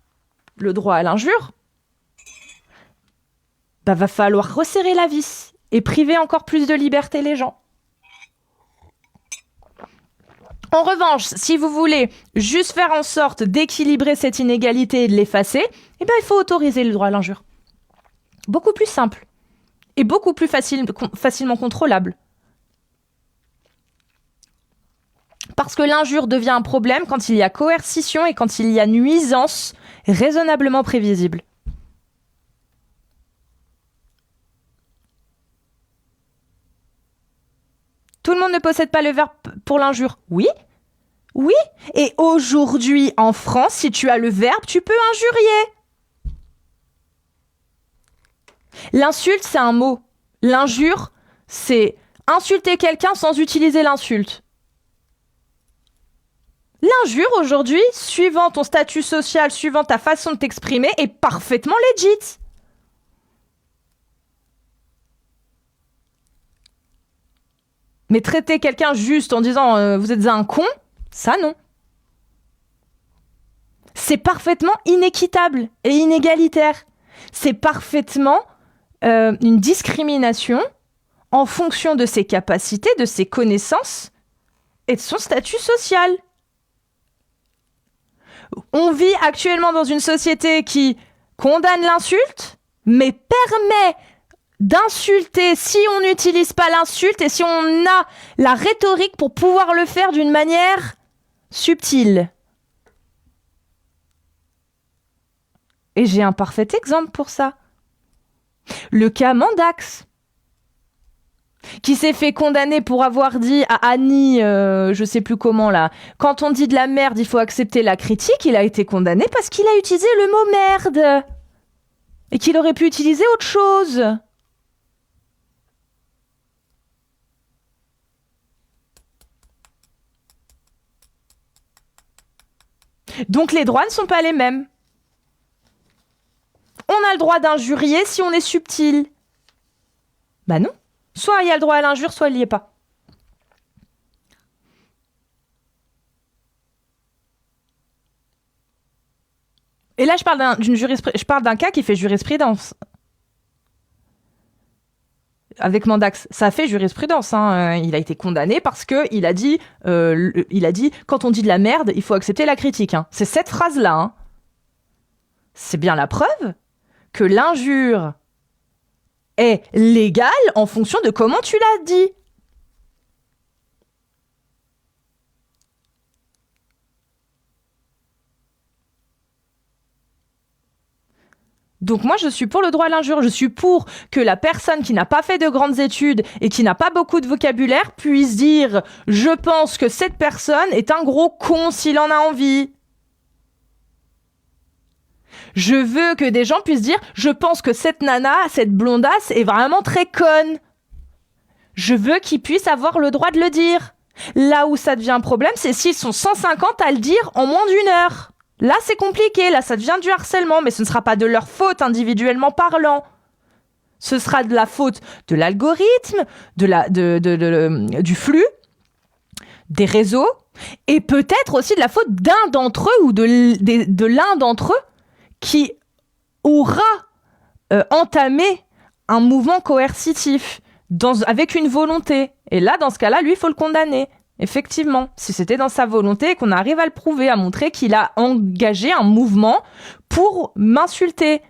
le droit à l'injure, va falloir resserrer la vis et priver encore plus de liberté les gens. En revanche, si vous voulez juste faire en sorte d'équilibrer cette inégalité et de l'effacer, il faut autoriser le droit à l'injure. Beaucoup plus simple et beaucoup plus facilement contrôlable. Parce que l'injure devient un problème quand il y a coercition et quand il y a nuisance raisonnablement prévisible. Tout le monde ne possède pas le verbe pour l'injure. Oui. Oui. Et aujourd'hui, en France, si tu as le verbe, tu peux injurier. L'insulte, c'est un mot. L'injure, c'est insulter quelqu'un sans utiliser l'insulte. L'injure, aujourd'hui, suivant ton statut social, suivant ta façon de t'exprimer, est parfaitement legit. Mais traiter quelqu'un juste en disant vous êtes un con, ça non. C'est parfaitement inéquitable et inégalitaire. C'est parfaitement une discrimination en fonction de ses capacités, de ses connaissances et de son statut social. On vit actuellement dans une société qui condamne l'insulte, mais permet d'insulter si on n'utilise pas l'insulte et si on a la rhétorique pour pouvoir le faire d'une manière subtile. Et j'ai un parfait exemple pour ça. Le cas Mandax, qui s'est fait condamner pour avoir dit à Annie, je sais plus comment là, quand on dit de la merde, il faut accepter la critique. Il a été condamné parce qu'il a utilisé le mot merde et qu'il aurait pu utiliser autre chose. Donc les droits ne sont pas les mêmes. On a le droit d'injurier si on est subtil. Bah non. Soit il y a le droit à l'injure, soit il n'y est pas. Et là, je parle d'un cas qui fait jurisprudence. Avec Mandax, ça fait jurisprudence. Hein. Il a été condamné parce qu'il a dit, quand on dit de la merde, il faut accepter la critique. Hein. C'est cette phrase-là. Hein. C'est bien la preuve que l'injure est légale en fonction de comment tu l'as dit. Donc moi, je suis pour le droit à l'injure. Je suis pour que la personne qui n'a pas fait de grandes études et qui n'a pas beaucoup de vocabulaire puisse dire « Je pense que cette personne est un gros con s'il en a envie ». Je veux que des gens puissent dire « Je pense que cette nana, cette blondasse est vraiment très conne ». Je veux qu'ils puissent avoir le droit de le dire. Là où ça devient un problème, c'est s'ils sont 150 à le dire en moins d'une heure. Là, c'est compliqué. Là, ça devient du harcèlement. Mais ce ne sera pas de leur faute, individuellement parlant. Ce sera de la faute de l'algorithme, du flux, des réseaux, et peut-être aussi de la faute d'un d'entre eux ou de l'un d'entre eux qui aura entamé un mouvement coercitif avec une volonté. Et là, dans ce cas-là, lui, il faut le condamner. Effectivement, si c'était dans sa volonté et qu'on arrive à le prouver, à montrer qu'il a engagé un mouvement pour m'insulter.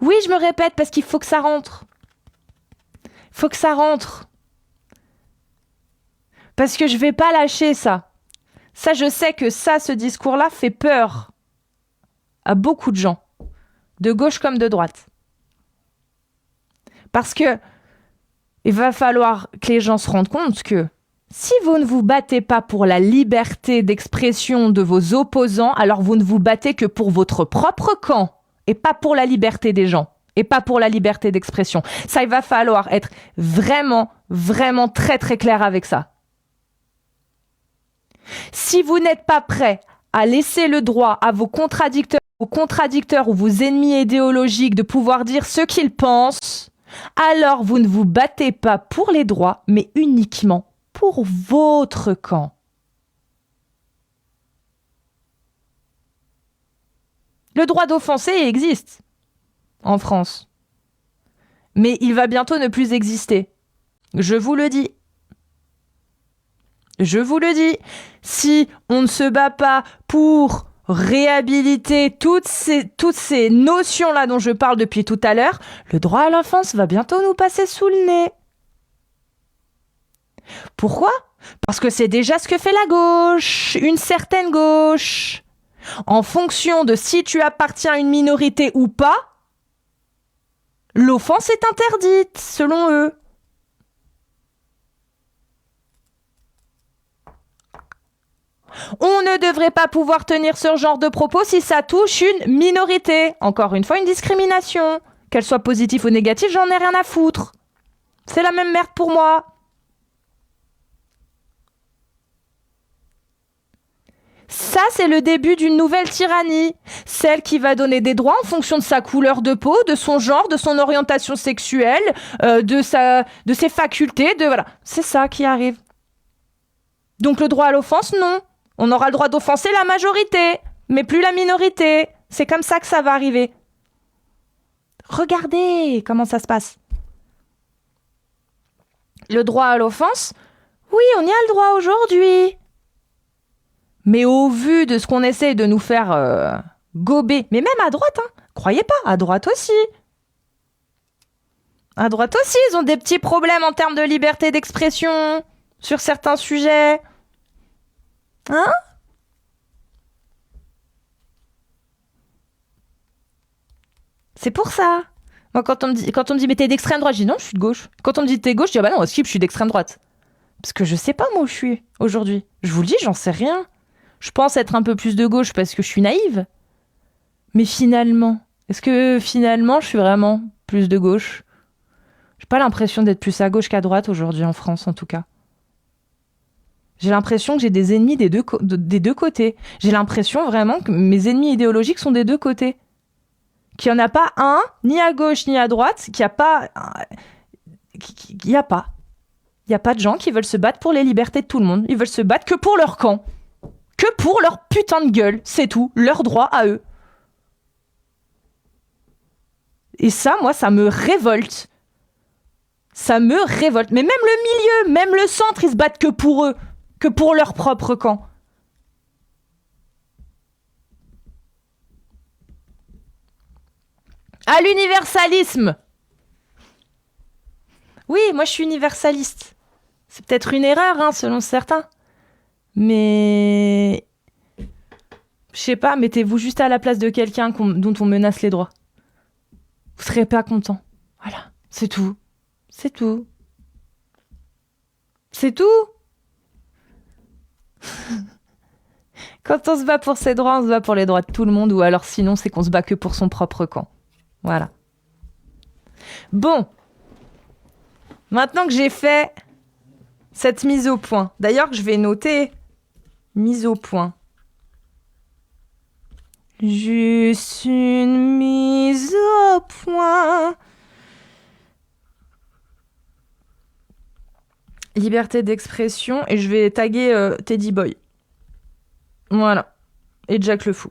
Oui, je me répète parce qu'il faut que ça rentre. Il faut que ça rentre. Parce que je vais pas lâcher ça. Ça, je sais que ce discours-là fait peur à beaucoup de gens, de gauche comme de droite. Parce que il va falloir que les gens se rendent compte que si vous ne vous battez pas pour la liberté d'expression de vos opposants, alors vous ne vous battez que pour votre propre camp et pas pour la liberté des gens et pas pour la liberté d'expression. Ça, il va falloir être vraiment, vraiment très, très clair avec ça. Si vous n'êtes pas prêt à laisser le droit à vos contradicteurs ou vos ennemis idéologiques de pouvoir dire ce qu'ils pensent, alors vous ne vous battez pas pour les droits, mais uniquement pour votre camp. Le droit d'offenser existe en France, mais il va bientôt ne plus exister. Je vous le dis. Je vous le dis. Si on ne se bat pas pour réhabiliter toutes ces notions-là dont je parle depuis tout à l'heure, le droit à l'enfance va bientôt nous passer sous le nez. Pourquoi ? Parce que c'est déjà ce que fait la gauche, une certaine gauche. En fonction de si tu appartiens à une minorité ou pas, l'offense est interdite, selon eux. On ne devrait pas pouvoir tenir ce genre de propos si ça touche une minorité. Encore une fois, une discrimination. Qu'elle soit positive ou négative, j'en ai rien à foutre. C'est la même merde pour moi. Ça, c'est le début d'une nouvelle tyrannie. Celle qui va donner des droits en fonction de sa couleur de peau, de son genre, de son orientation sexuelle, de ses facultés, voilà. C'est ça qui arrive. Donc le droit à l'offense, non. On aura le droit d'offenser la majorité, mais plus la minorité. C'est comme ça que ça va arriver. Regardez comment ça se passe. Le droit à l'offense, oui, on y a le droit aujourd'hui. Mais au vu de ce qu'on essaie de nous faire gober, mais même à droite, hein, croyez pas, à droite aussi. À droite aussi, ils ont des petits problèmes en termes de liberté d'expression sur certains sujets. Hein ? C'est pour ça. Moi, quand on me dit mais t'es d'extrême droite, je dis non, je suis de gauche. Quand on me dit t'es gauche, je dis ah bah non, skip, je suis d'extrême droite. Parce que je sais pas moi où je suis aujourd'hui. Je vous le dis, j'en sais rien. Je pense être un peu plus de gauche parce que je suis naïve. Mais finalement, est-ce que finalement je suis vraiment plus de gauche ? J'ai pas l'impression d'être plus à gauche qu'à droite aujourd'hui en France en tout cas. J'ai l'impression que j'ai des ennemis des deux côtés. J'ai l'impression vraiment que mes ennemis idéologiques sont des deux côtés. Qu'il n'y en a pas un, ni à gauche ni à droite, qu'il n'y a pas... Il n'y a pas. Il n'y a pas de gens qui veulent se battre pour les libertés de tout le monde. Ils veulent se battre que pour leur camp. Que pour leur putain de gueule. C'est tout. Leur droit à eux. Et ça, moi, ça me révolte. Ça me révolte. Mais même le milieu, même le centre, ils se battent que pour eux. Que pour leur propre camp. À l'universalisme. Oui, moi je suis universaliste. C'est peut-être une erreur, hein, selon certains. Mais... Je sais pas, mettez-vous juste à la place de quelqu'un dont on menace les droits. Vous serez pas content. Voilà, c'est tout. C'est tout. C'est tout. Quand on se bat pour ses droits, on se bat pour les droits de tout le monde, ou alors sinon c'est qu'on se bat que pour son propre camp. Voilà. Bon. Maintenant que j'ai fait cette mise au point, d'ailleurs que je vais noter mise au point. Juste une mise au point. Liberté d'expression, et je vais taguer Teddy Boy. Voilà. Et Jack le Fou.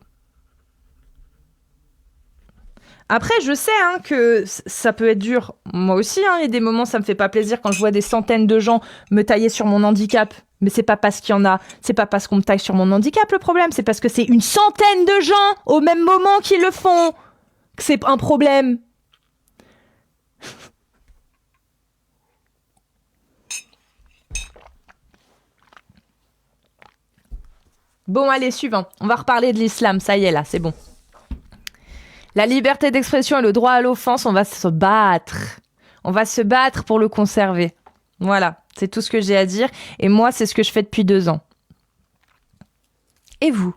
Après, je sais que ça peut être dur. Moi aussi, il y a des moments, ça me fait pas plaisir quand je vois des centaines de gens me tailler sur mon handicap. Mais c'est pas parce qu'il y en a, c'est pas parce qu'on me taille sur mon handicap le problème, c'est parce que c'est une centaine de gens au même moment qui le font que c'est un problème. Bon, allez, suivant. On va reparler de l'islam. Ça y est, là, c'est bon. La liberté d'expression et le droit à l'offense, on va se battre. On va se battre pour le conserver. Voilà, c'est tout ce que j'ai à dire. Et moi, c'est ce que je fais depuis 2 ans. Et vous ?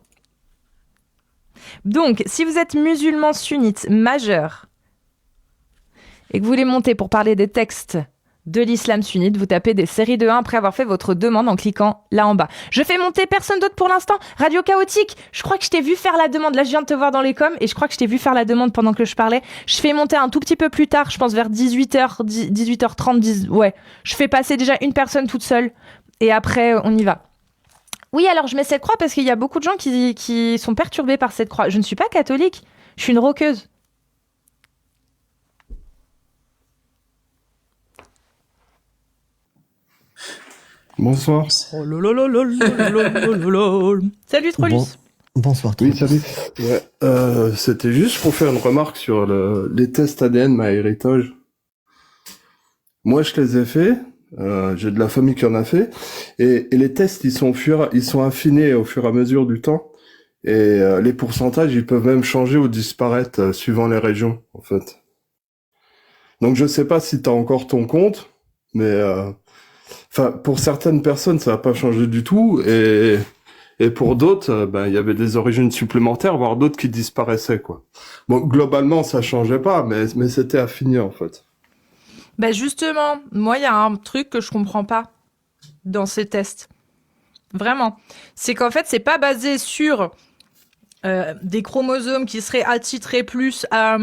Donc, si vous êtes musulman sunnite majeur et que vous voulez monter pour parler des textes de l'islam sunnite, vous tapez des séries de 1 après avoir fait votre demande en cliquant là en bas. Je fais monter personne d'autre pour l'instant. Radio Chaotique, je crois que je t'ai vu faire la demande. Là, je viens de te voir dans les coms et je crois que je t'ai vu faire la demande pendant que je parlais. Je fais monter un tout petit peu plus tard, je pense vers 18h, 18h30, ouais. Je fais passer déjà une personne toute seule et après, on y va. Oui, alors je mets cette croix parce qu'il y a beaucoup de gens qui sont perturbés par cette croix. Je ne suis pas catholique, je suis une roqueuse. Bonsoir. Oh lololololololololol. Salut Trollus. Bonsoir. Oui, salut. Ouais, c'était juste pour faire une remarque sur les tests ADN MyHeritage. Moi, je les ai faits. J'ai de la famille qui en a fait. Et les tests, ils sont affinés au fur et à mesure du temps. Et les pourcentages, ils peuvent même changer ou disparaître suivant les régions, en fait. Donc, je sais pas si t'as encore ton compte, mais pour certaines personnes, ça va pas changer du tout. Et pour d'autres, il y avait des origines supplémentaires, voire d'autres qui disparaissaient, quoi. Bon, globalement, ça changeait pas, mais c'était affiné, en fait. Ben justement, moi, il y a un truc que je comprends pas dans ces tests. Vraiment. C'est qu'en fait, c'est pas basé sur des chromosomes qui seraient attitrés plus à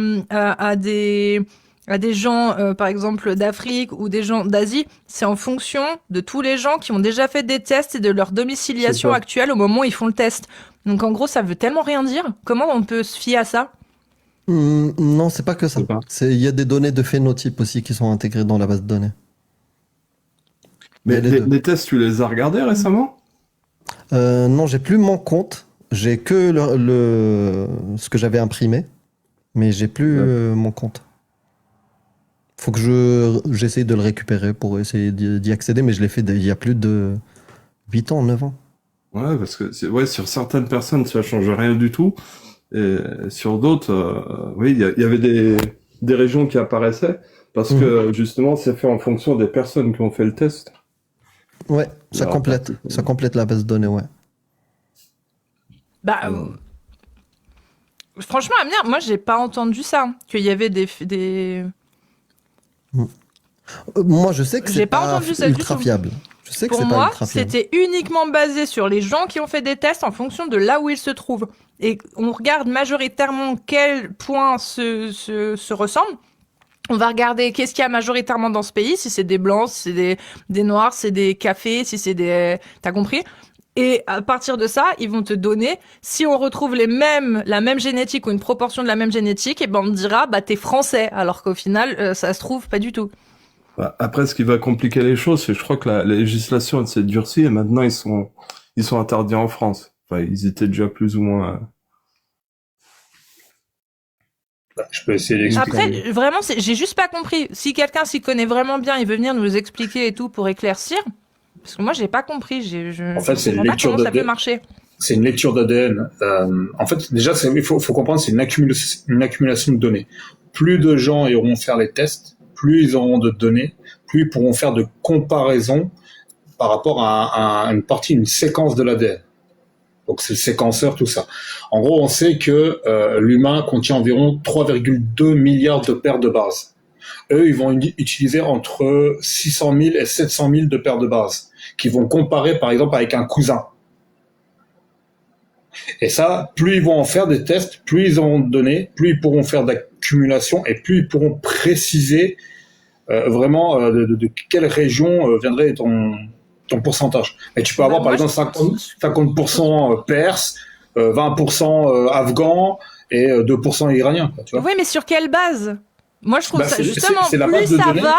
des gens, par exemple, d'Afrique ou des gens d'Asie. C'est en fonction de tous les gens qui ont déjà fait des tests et de leur domiciliation actuelle au moment où ils font le test. Donc, en gros, ça veut tellement rien dire. Comment on peut se fier à ça ? Non, c'est pas que ça. Il y a des données de phénotype aussi qui sont intégrées dans la base de données. Mais les tests, tu les as regardés récemment ? Non, j'ai plus mon compte. J'ai que ce que j'avais imprimé, mais j'ai plus mon compte. Faut que j'essaye de le récupérer pour essayer d'y accéder, mais je l'ai fait il y a plus de 8 ans, 9 ans. Ouais, parce que sur certaines personnes, ça change rien du tout. Et sur d'autres, oui, il y avait des régions qui apparaissaient parce que justement, c'est fait en fonction des personnes qui ont fait le test. Ouais, ça complète la base de données, ouais. Franchement, Amir, moi, j'ai pas entendu ça, qu'il y avait des... Moi, je sais que j'ai c'est pas pas entendu ça ultra du tout. fiable. Je sais que Pour c'est pas moi, ultra fiable. c'était uniquement basé sur les gens qui ont fait des tests en fonction de là où ils se trouvent. Et on regarde majoritairement quels points se ressemblent. On va regarder qu'est-ce qu'il y a majoritairement dans ce pays, si c'est des blancs, si c'est des noirs, si c'est des cafés, si c'est des... T'as compris ? Et à partir de ça, ils vont te donner, si on retrouve la même génétique ou une proportion de la même génétique, et ben on te dira, t'es français, alors qu'au final, ça se trouve pas du tout. Après, ce qui va compliquer les choses, c'est que je crois que la législation s'est durcie et maintenant ils sont interdits en France. Enfin, ils étaient déjà plus ou moins... Je peux essayer d'expliquer. Après, vraiment, j'ai juste pas compris. Si quelqu'un s'y connaît vraiment bien, il veut venir nous expliquer et tout pour éclaircir. Parce que moi, j'ai pas compris. En fait, c'est une lecture comment ça peut marcher. C'est une lecture d'ADN. En fait, déjà, il faut comprendre, c'est une accumulation de données. Plus de gens iront faire les tests, plus ils auront de données, plus ils pourront faire de comparaisons par rapport à une séquence de l'ADN. Donc c'est le séquenceur, tout ça. En gros, on sait que l'humain contient environ 3,2 milliards de paires de bases. Eux, ils vont utiliser entre 600 000 et 700 000 de paires de bases, qui vont comparer, par exemple, avec un cousin. Et ça, plus ils vont en faire des tests, plus ils auront de données, plus ils pourront faire d'accumulation et plus ils pourront préciser vraiment de quelle région viendrait ton pourcentage. Et tu peux avoir, par exemple, 50% perse, 20% afghan et 2% iranien. Tu vois. Oui, mais sur quelle base ? Moi, je trouve ça, justement, c'est la plus base de ça données. va...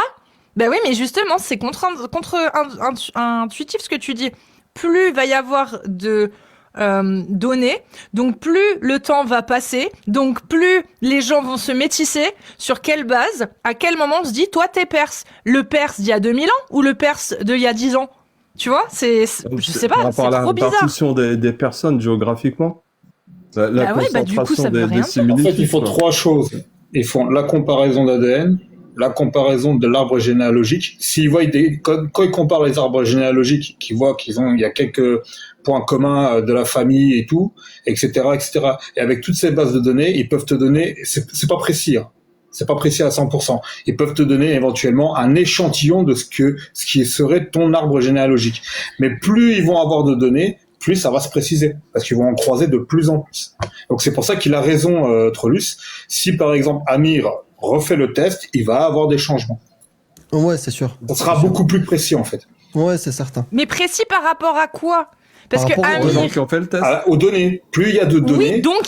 Ben oui, mais justement, c'est contre-intuitif ce que tu dis. Plus il va y avoir de données, donc plus le temps va passer, donc plus les gens vont se métisser. Sur quelle base ? À quel moment on se dit, toi, t'es perse ? Le perse d'il y a 2000 ans ou le perse d'il y a 10 ans ? Tu vois, je sais Par pas, rapport c'est à la trop bizarre. répartition des personnes géographiquement. La Bah ouais, bah du coup, concentration ça veut rien des dire. En similitudes. fait, il faut quoi. 3 choses. Ils font la comparaison d'ADN, la comparaison de l'arbre généalogique. S'ils voient quand ils comparent les arbres généalogiques, qu'ils voient il y a quelques points communs de la famille et tout, etc., etc. Et avec toutes ces bases de données, ils peuvent te donner, c'est pas précis, hein. C'est pas précis à 100%. Ils peuvent te donner éventuellement un échantillon de ce qui serait ton arbre généalogique. Mais plus ils vont avoir de données, plus ça va se préciser, parce qu'ils vont en croiser de plus en plus. Donc c'est pour ça qu'il a raison, Trolus. Si par exemple Amir refait le test, il va avoir des changements. Ouais, c'est sûr. Ça sera beaucoup plus précis en fait. Ouais, c'est certain. Mais précis par rapport à quoi? Parce Par que rapport Aux gens Amir, qui ont fait le test. Aux données, plus il y a de données. oui, donc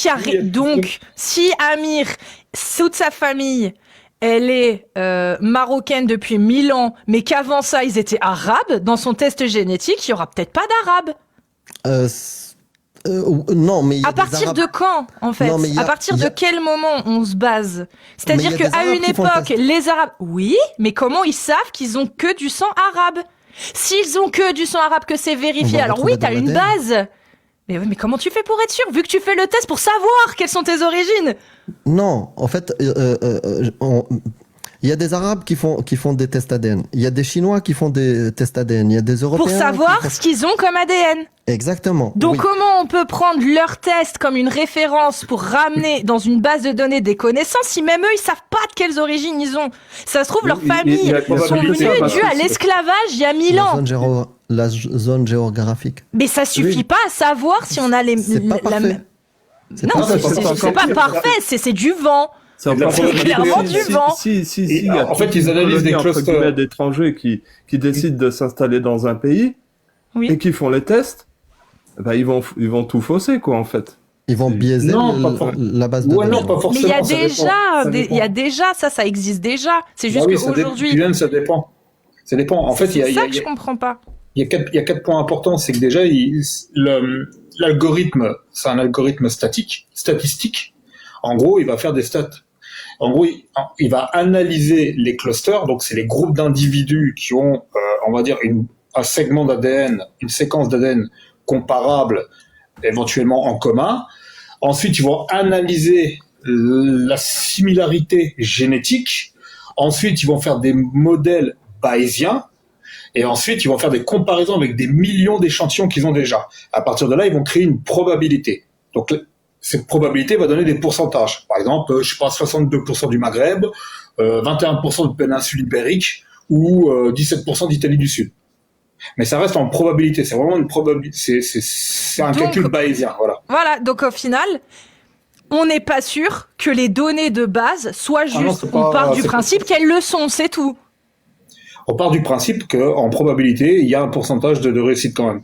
donc si Amir, toute sa famille, elle est marocaine depuis 1000 ans, mais qu'avant ça ils étaient arabes, dans son test génétique, il y aura peut-être pas d'arabes. Non, mais il y a À des partir Arabes- de quand, en fait? Non, mais il y a- À partir il y a- de quel moment on se base? C'est-à-dire Mais il y a des qu'à Arabes une qui font le époque, test. les Arabes, oui, mais comment ils savent qu'ils ont que du sang arabe? S'ils ont que du sang arabe, que c'est On vérifié, va alors retrouver oui, t'as dans une l'ADN. base. Mais oui, mais comment tu fais pour être sûr, vu que tu fais le test pour savoir quelles sont tes origines? Non, en fait, il y a des Arabes qui font des tests ADN. Il y a des Chinois qui font des tests ADN. Il y a des Européens. Pour savoir qui font- ce qu'ils ont comme ADN. Exactement. Donc oui. comment on peut prendre leur test comme une référence pour ramener dans une base de données des connaissances si même eux ils savent pas de quelles origines ils ont? Ça se trouve leur Il y a- famille il y a sont probabilité, venues parce dues que à c'est- l'esclavage il y a 1000 La ans. zone géographique. Mais ça suffit Oui. pas à savoir si on a les C'est pas la- parfait. Non, pas parfait. c'est pas parfait, c'est du vent. C'est la probabilité, clairement du vent. Si, Et, il y a en fait, toute ils une analysent des colonie, entre clusters. guillemets, d'étrangers qui décident de s'installer dans un pays Oui. et qui font les tests, bah, ils vont tout fausser, quoi, en fait. Ils vont biaiser Non, pas for- la base de Ouais, données. non, pas Mais forcément. il y a ça dépend. déjà, Ça il y dépend. a déjà ça existe déjà. C'est Bah juste oui, ça dépend. qu'aujourd'hui, Kylian, ça dépend. Ça dépend. En fait, c'est ça que je comprends pas. il y a 4 points importants. C'est que déjà, l'algorithme, c'est un algorithme statistique. En gros, il va faire des stats. En gros, il va analyser les clusters. Donc, c'est les groupes d'individus qui ont, on va dire, un segment d'ADN, une séquence d'ADN comparable, éventuellement en commun. Ensuite, ils vont analyser la similarité génétique. Ensuite, ils vont faire des modèles bayésiens. Et ensuite, ils vont faire des comparaisons avec des millions d'échantillons qu'ils ont déjà. À partir de là, ils vont créer une probabilité. Donc, cette probabilité va donner des pourcentages. Par exemple, je sais pas, 62% du Maghreb, 21% de péninsule ibérique ou 17% d'Italie du Sud. Mais ça reste en probabilité. C'est vraiment une probabilité. C'est un Donc, calcul bayésien. Voilà. Voilà, donc au final, on n'est pas sûr que les données de base soient Ah non, justes. c'est pas- On part du c'est principe qu'elles le sont, c'est tout. On part du principe qu'en probabilité, il y a un pourcentage de réussite quand même.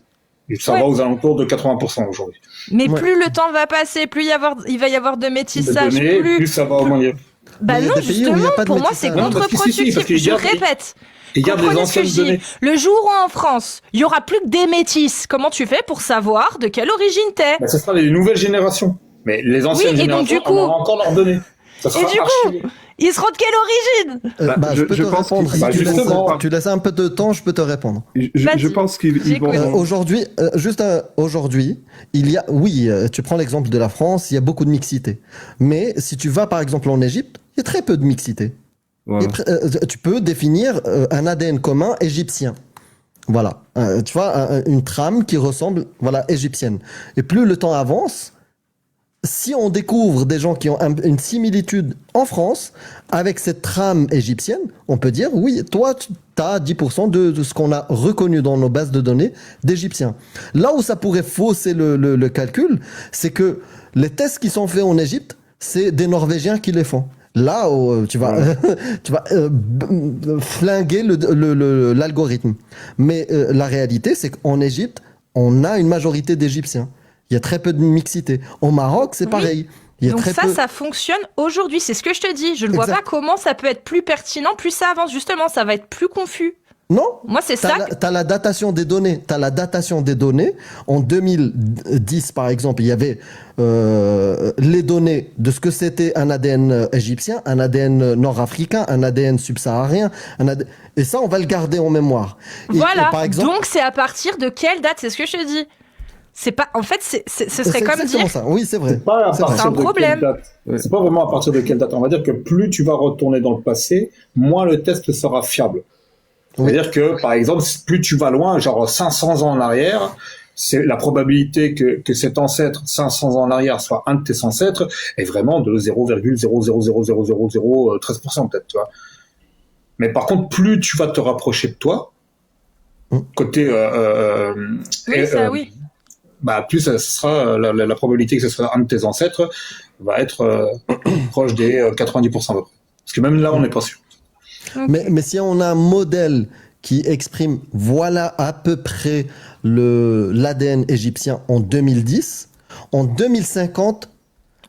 Et ça Ouais. va aux alentours de 80% aujourd'hui. Mais Ouais. plus le temps va passer, plus il va y avoir de De métissage, données, plus... plus ça va augmenter. Bah Mais il y a non, des pays où il y a justement, pas de pour moi, c'est métissage. Non, parce que si, contre-productif. parce qu'il Je y a- répète, Et il y a des comprenez ce que anciennes je dis. données. Le jour où en France, il y aura plus que des métis, comment tu fais pour savoir de quelle origine t'es? Bah, ce sera les nouvelles générations. Mais les anciennes Oui, et donc, générations, du coup- on aura encore leurs données. Ça sera du coup, archivé. Ils seront de quelle origine? Je peux je te pense répondre. qu'il- Si bah, tu laisses, justement. tu laisses un peu de temps, je peux te répondre. Je Vas-y, pense qu'ils j'écoute. vont... Aujourd'hui, aujourd'hui, il y a, oui, tu prends l'exemple de la France, il y a beaucoup de mixité. Mais si tu vas par exemple en Égypte, il y a très peu de mixité. Voilà. Tu peux définir un ADN commun égyptien. Voilà, tu vois, une trame qui ressemble, voilà, égyptienne. Et plus le temps avance, si on découvre des gens qui ont une similitude en France avec cette trame égyptienne, on peut dire, oui, toi, tu as 10% de ce qu'on a reconnu dans nos bases de données d'Égyptiens. Là où ça pourrait fausser le calcul, c'est que les tests qui sont faits en Égypte, c'est des Norvégiens qui les font. Là, tu vas, tu vas flinguer l'algorithme. Mais la réalité, c'est qu'en Égypte, on a une majorité d'Égyptiens. Il y a très peu de mixité. Au Maroc, c'est Oui. pareil. Il y a Donc très ça, peu... ça fonctionne aujourd'hui. C'est ce que je te dis. Je ne vois Exact. pas comment ça peut être plus pertinent, plus ça avance. Justement, ça va être plus confus. Non, Moi, c'est ça. t'as la datation des données. T'as la datation des données. En 2010, par exemple, il y avait les données de ce que c'était un ADN égyptien, un ADN nord-africain, un ADN subsaharien. Et ça, on va le garder en mémoire. Voilà. Et par exemple, Donc, c'est à partir de quelle date? C'est ce que je te dis. C'est pas. En fait, ce serait comme exactement dire. ça. Oui, c'est vrai. C'est pas à C'est vrai. partir C'est un de problème. quelle date. Ouais. C'est pas vraiment à partir de quelle date. On va dire que plus tu vas retourner dans le passé, moins le test sera fiable. Oui. C'est-à-dire que, par exemple, plus tu vas loin, genre 500 ans en arrière, c'est la probabilité que cet ancêtre 500 ans en arrière soit un de tes ancêtres est vraiment de 0,0000013% peut-être, tu vois. Mais par contre, plus tu vas te rapprocher de toi, côté Oui, ça, oui. bah plus ça sera la probabilité que ce soit un de tes ancêtres va être proche des 90% à peu près. Parce que même là, on n'est pas sûr. Mais si on a un modèle qui exprime voilà à peu près l'ADN égyptien en 2010, en 2050,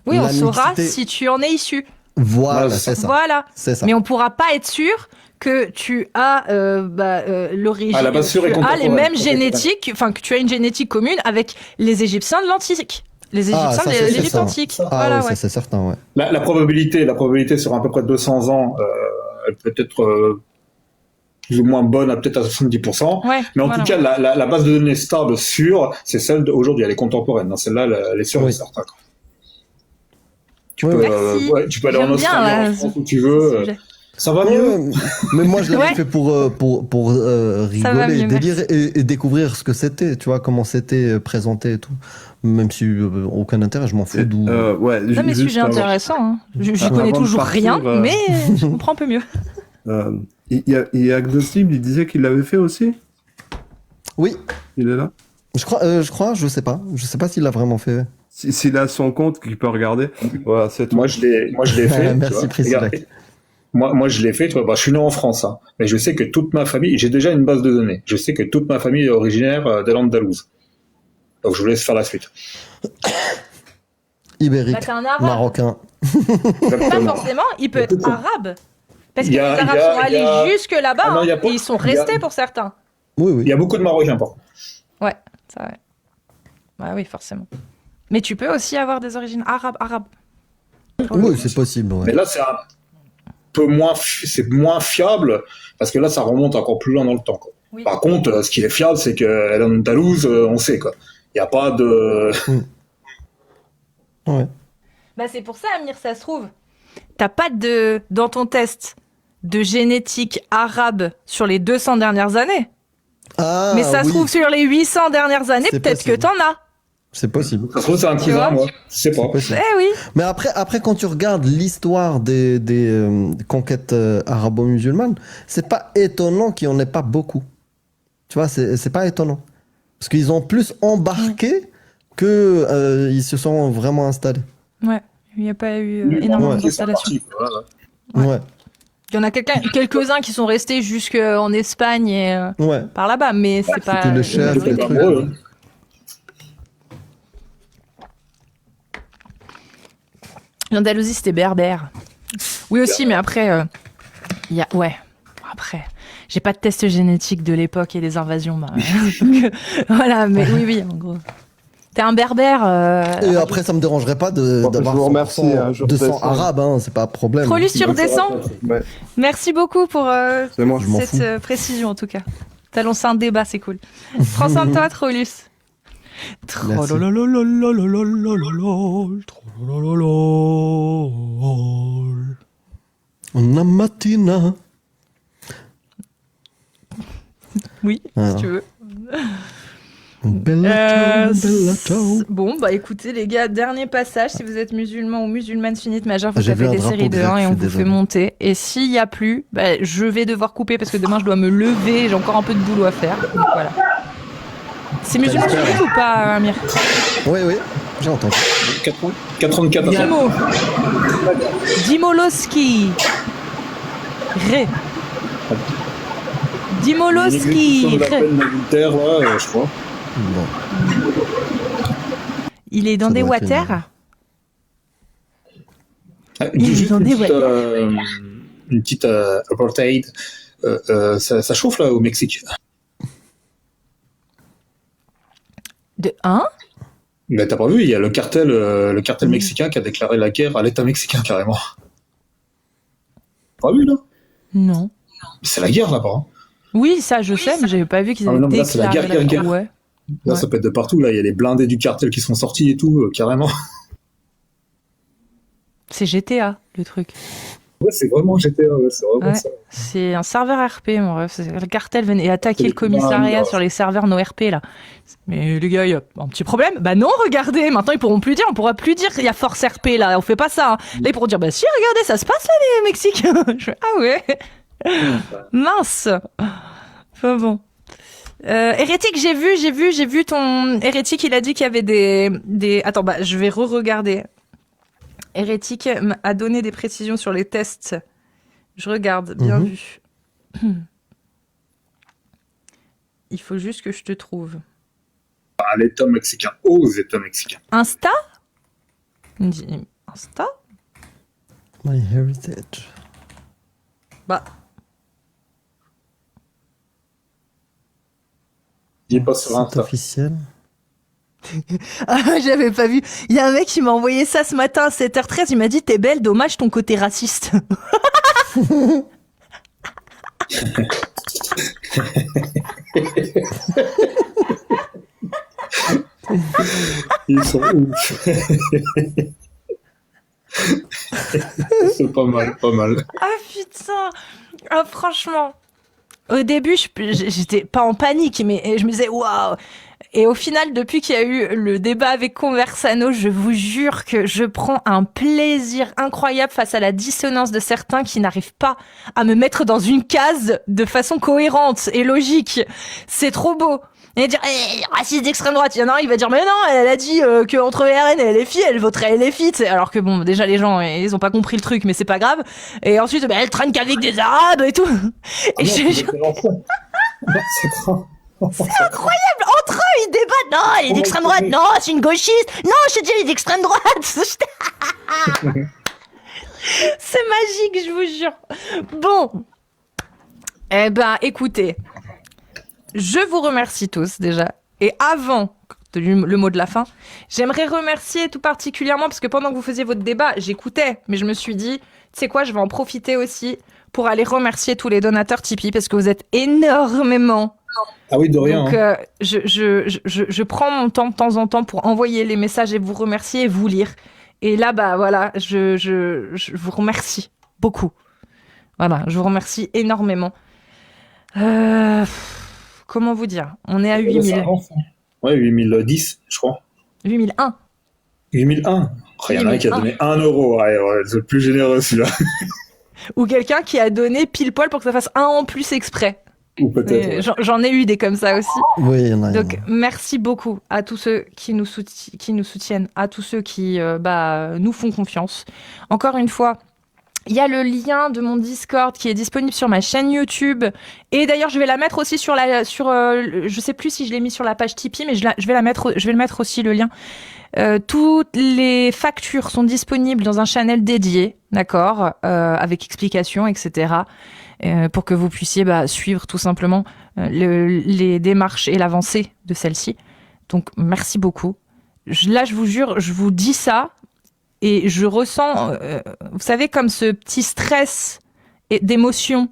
Oui, on la saura mixité- si tu en es issu. Voilà, Voilà, c'est ça. Voilà. C'est ça. Mais on pourra pas être sûr que tu as l'origine, Ah, la base sûre est tu as les contemporaine. mêmes génétiques, enfin que tu as une génétique commune avec les Égyptiens de l'antique, les Égyptiens ça, de c'est l'Égypte certain. antique. Ah Voilà, ouais, ouais. ça c'est certain, ouais. La probabilité sur à peu près 200 ans, elle peut être plus ou moins bonne, peut-être à 70%. Ouais, Mais en voilà. tout cas, la base de données stable sûre, c'est celle d'aujourd'hui. Elle est contemporaine. Celle-là, elle est sûre Oui. et certaine. Tu Oui, peux, Merci. tu peux aller en J'aime bien, Australie, là, en France, où tu ce veux. sujet. Ça va mieux. Ouais, mais moi je l'avais Ouais. fait pour Ça va rigoler, mieux, délire et découvrir ce que c'était, tu vois, comment c'était présenté et tout. Même si aucun intérêt, je m'en fous d'où. Ouais, Non, mais juste sujet avant- intéressant. Hein. J'y Avant connais de toujours partir, rien, mais je comprends un peu mieux. il y a Agnostic, il disait qu'il l'avait fait aussi. Oui, Il est là. je sais pas s'il l'a vraiment fait. S'il a son compte, qu'il peut regarder. Voilà, c'est tout. Moi, je l'ai fait. Merci, tu vois. Priscilla. Regarde, moi, je l'ai fait. Tu vois, bah, je suis né en France, hein, mais je sais que toute ma famille, j'ai déjà une base de données. Je sais que toute ma famille est originaire de l'Andalouse. Donc, je vous laisse faire la suite. Ibérique, Bah, t'es un arabe. marocain. Pas Exactement. forcément, il peut être arabe. Parce que Il y les a- Arabes il y a- sont il y a- allés jusque là-bas, Ah non, il y a hein, pas- et ils sont il y a- restés pour certains. Oui, oui. Il y a beaucoup de Marocains, par contre. Ouais, ça ouais. Bah oui, forcément. Mais tu peux aussi avoir des origines arabes. Oui, c'est possible. Ouais. Mais là, c'est un peu moins, c'est moins fiable parce que là, ça remonte encore plus loin dans le temps, quoi. Oui. Par contre, ce qui est fiable, c'est que l'Andalouse, on sait, quoi. Il n'y a pas de. Ouais. Bah c'est pour ça, Amir, ça se trouve. T'as pas dans ton test de génétique arabe sur les 200 dernières années. Ah, mais ça se oui, trouve sur les 800 dernières années, C'est peut-être que possible. t'en as. c'est possible. Ça se trouve, c'est un Tu vois cousin, moi. Je sais pas. C'est possible. Eh oui. Mais après, quand tu regardes l'histoire des conquêtes arabo-musulmanes, c'est pas étonnant qu'il n'y en ait pas beaucoup. Tu vois, c'est pas étonnant. Parce qu'ils ont plus embarqué que ils se sont vraiment installés. Ouais, il n'y a pas eu énormément Ouais. d'installations. Voilà. Ouais. Il y en a quelques-uns qui sont restés jusqu'en Espagne et Ouais. par là-bas, mais c'est pas. C'était le chef, la les majorité. trucs. Ouais. L'Andalousie, c'était berbère. Oui, aussi, mais après, il y a. Ouais, après. J'ai pas de test génétique de l'époque et des invasions. Bah, donc, voilà, mais oui, en gros. T'es un berbère. Et après, ça me dérangerait pas Bon, d'avoir je vous remercie, 100% hein, je 200 redescends. arabes, hein, c'est pas un problème. Trolus, tu redescends. Ouais, Merci beaucoup pour c'est moi. Je m'en cette fous. précision, en tout cas. T'as lancé un débat, c'est cool. Prends soin de toi, Trolus. Merci. Una mattina. Oui, Ah. si tu veux. Bella ciao, bella ciao. Bon, bah écoutez les gars, dernier passage. Si vous êtes musulman ou musulmane sunnite majeure, vous J'ai vu tapez un des drapeau séries de grec, 1 et je on suis vous fait désolé. monter. Et s'il y a plus, bah, je vais devoir couper parce que demain je dois me lever. J'ai encore un peu de boulot à faire. Donc voilà. C'est musulman J'espère. sunnite ou pas, Amir? Oui, j'ai entendu. 84 Dimo. Dimoloski. Ré. Dimoloski. Ré. d'Angleterre, là, je crois. Bon. Il est dans Ça des doit être waters. Ah, Il est juste dans une des petite, une petite apartheid. Ça chauffe là au Mexique. De 1 Mais t'as pas vu, il y a le cartel Oui. mexicain qui a déclaré la guerre à l'État mexicain carrément. Pas vu là? Non. C'est la guerre là-bas. Hein. Oui, ça je sais, mais j'avais pas vu qu'ils Ah, avaient mais non, mais là, c'est la déclaré guerre. Ouais. Là, Ouais. ça pète de partout. Là, il y a les blindés du cartel qui sont sortis et tout, carrément. C'est GTA, le truc. Ouais, c'est vraiment GTA. Ouais, c'est vraiment Ouais. ça. C'est un serveur RP, mon ref. Le cartel venait attaquer C'est le commissariat les- sur les serveurs no RP, là. Mais les gars, il y a un petit problème. Bah non, regardez, maintenant ils pourront plus dire, on pourra plus dire qu'il y a force RP, là. On fait pas ça. Hein. Là, ils pourront dire, bah si, regardez, ça se passe là, les Mexique. Je fais, ah ouais. Mince. Enfin bon. Hérétique, j'ai vu ton Hérétique, il a dit qu'il y avait des... Attends, bah je vais re-regarder. Hérétique a donné des précisions sur les tests. Je regarde, bien vu. Il faut juste que je te trouve. À l'État mexicain, aux États mexicains. Insta Il me dit, Insta My heritage. Bah, Il est pas sur Site Insta. officiel. ah, j'avais pas vu. Il y a un mec qui m'a envoyé ça ce matin à 7h13. Il m'a dit, t'es belle, dommage ton côté raciste. Ils sont ouf. C'est pas mal, pas mal. Ah putain. Ah, franchement. Au début, j'étais pas en panique, mais je me disais, waouh. Et au final, depuis qu'il y a eu le débat avec Conversano, je vous jure que je prends un plaisir incroyable face à la dissonance de certains qui n'arrivent pas à me mettre dans une case de façon cohérente et logique. C'est trop beau. Et dire, raciste d'extrême droite. Il y en a un, il va dire, mais non, elle a dit que entre RN et LFI, elle voterait LFI. Alors que bon, déjà, les gens, ils ont pas compris le truc, mais c'est pas grave. Et ensuite, bah, elle traîne qu'avec des Arabes et tout. Et je c'est incroyable. Entre eux, ils débattent. Non, elle est d'extrême droite. Non, c'est une gauchiste. Non, je te dis, elle est d'extrême droite. C'est magique, je vous jure. Bon. Eh ben, écoutez. Je vous remercie tous, déjà. Et avant le mot de la fin, j'aimerais remercier tout particulièrement, parce que pendant que vous faisiez votre débat, j'écoutais, mais je me suis dit, tu sais quoi, je vais en profiter aussi pour aller remercier tous les donateurs Tipeee, parce que vous êtes énormément. Ah oui, de rien. Donc, Hein. je prends mon temps de temps en temps pour envoyer les messages et vous remercier et vous lire. Et là, bah voilà, je vous remercie beaucoup. Voilà, je vous remercie énormément. Comment vous dire? On est à 8000. Ouais, 8010, je crois. 8001. 8001. Il y en a un qui a donné 1 euro. Ouais, c'est le plus généreux celui-là. Ou quelqu'un qui a donné pile poil pour que ça fasse 1 en plus exprès. Ou peut-être. Ouais. J'en ai eu des comme ça aussi. Oui, il y en a. Donc, merci beaucoup à tous ceux qui nous soutiennent, à tous ceux qui nous font confiance. Encore une fois, il y a le lien de mon Discord qui est disponible sur ma chaîne YouTube. Et d'ailleurs, je vais la mettre aussi je sais plus si je l'ai mis sur la page Tipeee, mais je vais le mettre aussi le lien. Toutes les factures sont disponibles dans un channel dédié, d'accord, avec explications, etc. Pour que vous puissiez suivre tout simplement les démarches et l'avancée de celle-ci. Donc, merci beaucoup. Là, je vous jure, je vous dis ça et je ressens, vous savez, comme ce petit stress d'émotion.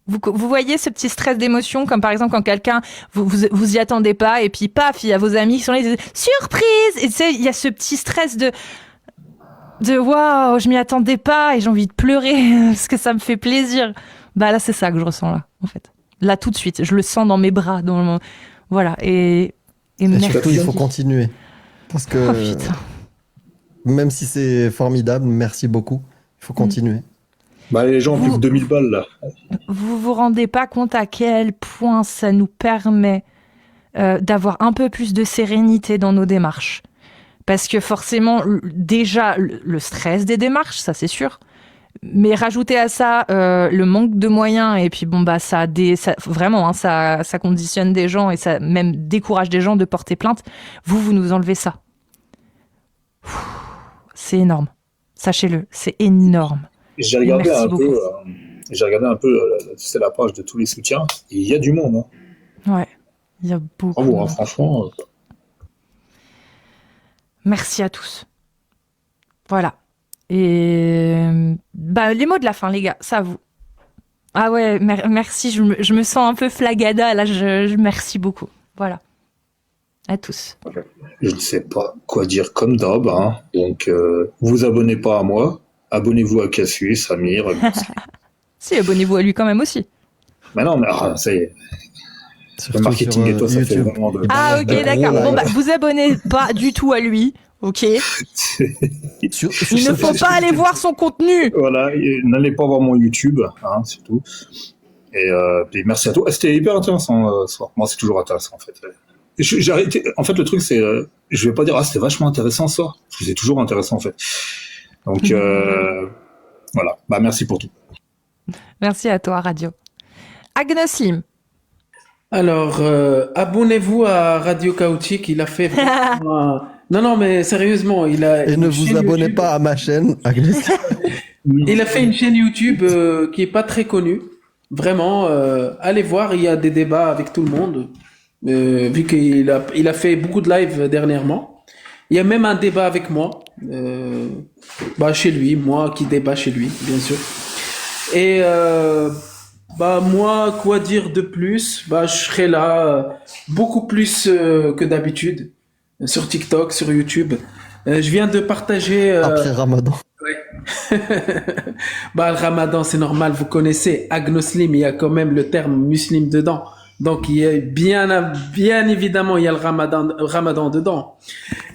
Vous voyez ce petit stress d'émotion, comme par exemple quand quelqu'un, vous y attendez pas et puis paf, il y a vos amis qui sont là, ils disent « Surprise !» Et tu sais, il y a ce petit stress de waouh, je m'y attendais pas et j'ai envie de pleurer parce que ça me fait plaisir. Bah là, c'est ça que je ressens là, en fait. Là, tout de suite, je le sens dans mes bras, voilà. Et merci. Surtout, il faut continuer. Parce que Oh putain. même si c'est formidable, merci beaucoup. Il faut continuer. Bah, les gens ont plus que 2000 balles là. Vous vous rendez pas compte à quel point ça nous permet d'avoir un peu plus de sérénité dans nos démarches. Parce que forcément, déjà, le stress des démarches, ça c'est sûr. Mais rajouter à ça le manque de moyens, et puis bon, ça vraiment, hein, ça conditionne des gens et ça même décourage des gens de porter plainte. Vous nous enlevez ça. C'est énorme. Sachez-le, c'est énorme. J'ai regardé Merci un beaucoup. peu j'ai regardé un peu c'est la page de tous les soutiens, et il y a du monde. Hein. Ouais, il y a beaucoup. Bravo, hein, franchement. Merci à tous. Voilà. Et les mots de la fin, les gars, ça à vous. Ah ouais, merci, je me sens un peu flagada, là, je merci beaucoup. Voilà. À tous. Je ne sais pas quoi dire comme d'hab, hein. Donc vous abonnez pas à moi, abonnez-vous à Cassius, Samir. Si, abonnez-vous à lui quand même aussi. Mais non, mais ça y est. Le marketing et toi, ça fait vraiment de... Ah ok, d'accord. Bon, vous abonnez pas du tout à lui, ok. Il ne faut pas aller voir son contenu. Voilà, n'allez pas voir mon YouTube, hein, c'est tout. Et merci à toi. C'était hyper intéressant ce soir. Moi, c'est toujours intéressant, en fait. J'ai arrêté. En fait, le truc, c'est... je vais pas dire, c'était vachement intéressant ce soir. Parce que c'est toujours intéressant, en fait. Donc, voilà. Merci pour tout. Merci à toi, Radio. Agnoslim. Alors, abonnez-vous à Radio Chaotique. Il a fait vraiment non, mais sérieusement, il a... Et ne vous abonnez YouTube. Pas à ma chaîne, Agnès. Il a fait une chaîne YouTube qui est pas très connue. Vraiment, allez voir, il y a des débats avec tout le monde. Vu qu'il a fait beaucoup de live dernièrement. Il y a même un débat avec moi. Chez lui, moi qui débat chez lui, bien sûr. Et... moi, quoi dire de plus? Je serai là beaucoup plus que d'habitude sur TikTok, sur YouTube. Je viens de partager... Après Ramadan. Ouais. Le Ramadan, c'est normal. Vous connaissez Agnoslim, il y a quand même le terme muslim dedans. Donc, il y a bien évidemment, il y a le Ramadan dedans.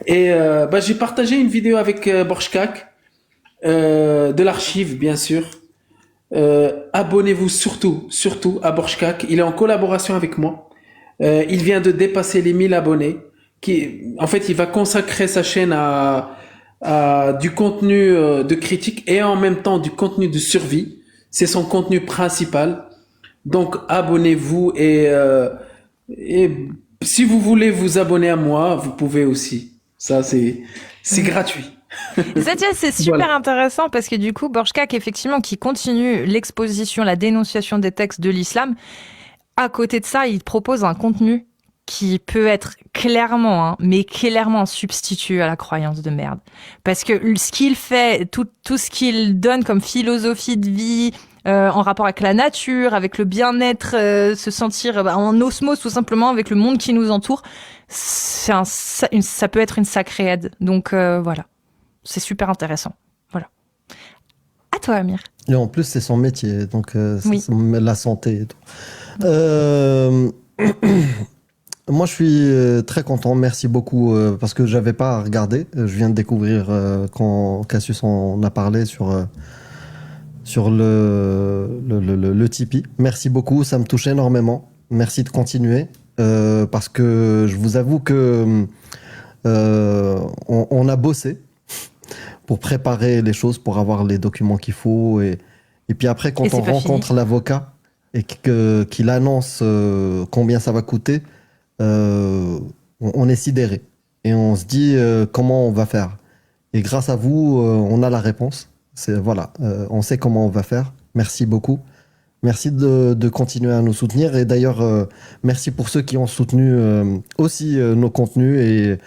Et j'ai partagé une vidéo avec Borchkak, de l'archive, bien sûr. Abonnez-vous surtout à Borchkak. Il est en collaboration avec moi. Il vient de dépasser les 1000 abonnés. En fait, il va consacrer sa chaîne à du contenu de critique et en même temps du contenu de survie. C'est son contenu principal. Donc, abonnez-vous et si vous voulez vous abonner à moi, vous pouvez aussi. Ça, c'est gratuit. C'est super intéressant parce que du coup, Borchkak, effectivement, qui continue l'exposition, la dénonciation des textes de l'islam, à côté de ça, il propose un contenu qui peut être clairement un substitut à la croyance de merde. Parce que ce qu'il fait, tout ce qu'il donne comme philosophie de vie, en rapport avec la nature, avec le bien-être, se sentir en osmose tout simplement avec le monde qui nous entoure, ça peut être une sacrée aide. Donc voilà. C'est super intéressant. Voilà. À toi, Amir. Et en plus, c'est son métier, donc oui. La santé et tout. Moi, je suis très content. Merci beaucoup parce que j'avais pas à regarder. Je viens de découvrir quand Cassius en a parlé sur le Tipeee. Merci beaucoup, ça me touche énormément. Merci de continuer parce que je vous avoue que on a bossé pour préparer les choses, pour avoir les documents qu'il faut. Et puis après, quand on rencontre l'avocat et qu'il annonce combien ça va coûter, on est sidéré. Et on se dit comment on va faire. Et grâce à vous, on a la réponse. On sait comment on va faire. Merci beaucoup. Merci de continuer à nous soutenir. Et d'ailleurs, merci pour ceux qui ont soutenu aussi nos contenus. Et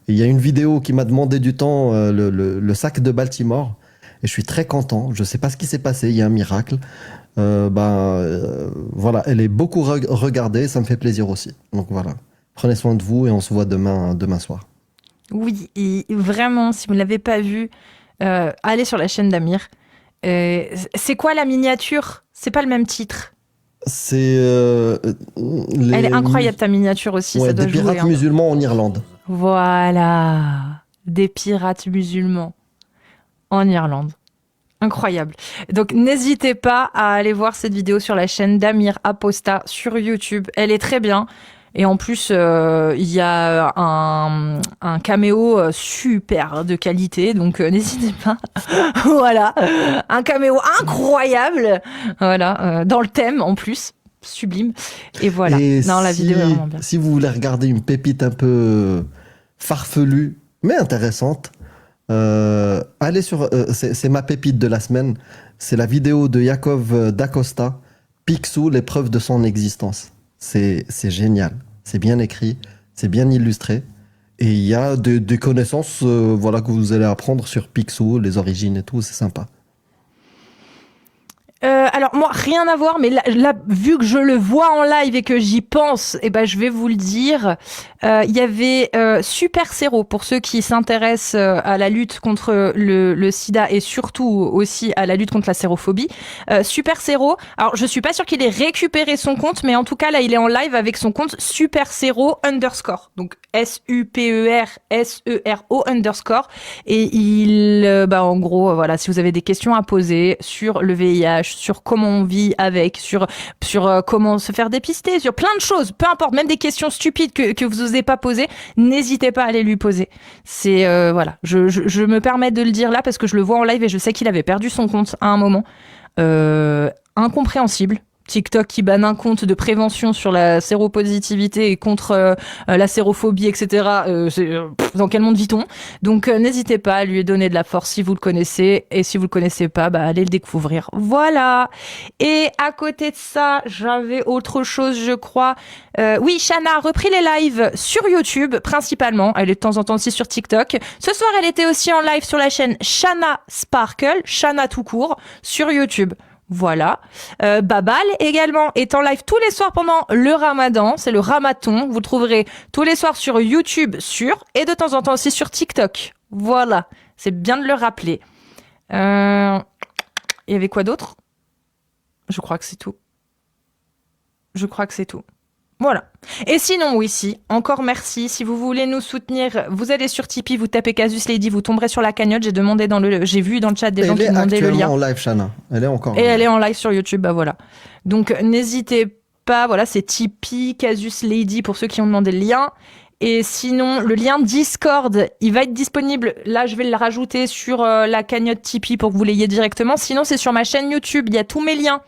il y a une vidéo qui m'a demandé du temps, le sac de Baltimore. Et je suis très content. Je ne sais pas ce qui s'est passé. Il y a un miracle. Voilà, elle est beaucoup regardée. Ça me fait plaisir aussi. Donc voilà. Prenez soin de vous et on se voit demain soir. Oui, et vraiment, si vous ne l'avez pas vu, allez sur la chaîne d'Amir. C'est quoi la miniature? C'est pas le même titre. C'est Elle est incroyable ta miniature aussi. Ouais, ça doit des pirates jouer, musulmans en Irlande. Voilà, des pirates musulmans en Irlande. Incroyable. Donc n'hésitez pas à aller voir cette vidéo sur la chaîne d'Amir Aposta sur YouTube. Elle est très bien. Et en plus, il y a un caméo super de qualité, donc n'hésitez pas. Voilà, un caméo incroyable, voilà, dans le thème en plus, sublime. Et voilà. Et la vidéo est vraiment bien. Si vous voulez regarder une pépite un peu farfelue mais intéressante, allez sur. C'est ma pépite de la semaine. C'est la vidéo de Yakov Dacosta, Picsou, les preuves de son existence. C'est génial. C'est bien écrit, c'est bien illustré. Et il y a des connaissances voilà, que vous allez apprendre sur Picsou, les origines et tout, c'est sympa. Alors moi, rien à voir, mais là, vu que je le vois en live et que j'y pense, eh ben, je vais vous le dire. Il y avait Super Séro, pour ceux qui s'intéressent à la lutte contre le sida et surtout aussi à la lutte contre la sérophobie. Super Séro, alors je suis pas sûre qu'il ait récupéré son compte, mais en tout cas là, il est en live avec son compte Super Séro _ donc SUPERSERO _ et il, en gros, voilà, si vous avez des questions à poser sur le VIH, sur comment on vit avec, sur comment se faire dépister, sur plein de choses, peu importe, même des questions stupides que vous n'osez pas poser, n'hésitez pas à les lui poser. C'est voilà, je me permets de le dire là parce que je le vois en live et je sais qu'il avait perdu son compte à un moment. Incompréhensible. TikTok qui banne un compte de prévention sur la séropositivité et contre la sérophobie, etc. Dans quel monde vit-on? Donc n'hésitez pas à lui donner de la force si vous le connaissez, et si vous le connaissez pas, allez le découvrir. Voilà. Et à côté de ça, j'avais autre chose, je crois. Oui, Shana a repris les lives sur YouTube, principalement. Elle est de temps en temps aussi sur TikTok. Ce soir, elle était aussi en live sur la chaîne Shana Sparkle, Shana tout court, sur YouTube. Voilà. Babal également est en live tous les soirs pendant le Ramadan. C'est le Ramaton. Vous le trouverez tous les soirs sur YouTube et de temps en temps aussi sur TikTok. Voilà. C'est bien de le rappeler. Il y avait quoi d'autre? Je crois que c'est tout. Voilà. Et sinon, oui, encore merci. Si vous voulez nous soutenir, vous allez sur Tipeee, vous tapez Casus Lady, vous tomberez sur la cagnotte. J'ai vu dans le chat des gens qui demandaient le lien. Elle est en live, Shana. Elle est encore. Et elle est en live sur YouTube, voilà. Donc, n'hésitez pas, voilà, c'est Tipeee, Casus Lady pour ceux qui ont demandé le lien. Et sinon, le lien Discord, il va être disponible. Là, je vais le rajouter sur la cagnotte Tipeee pour que vous l'ayez directement. Sinon, c'est sur ma chaîne YouTube. Il y a tous mes liens.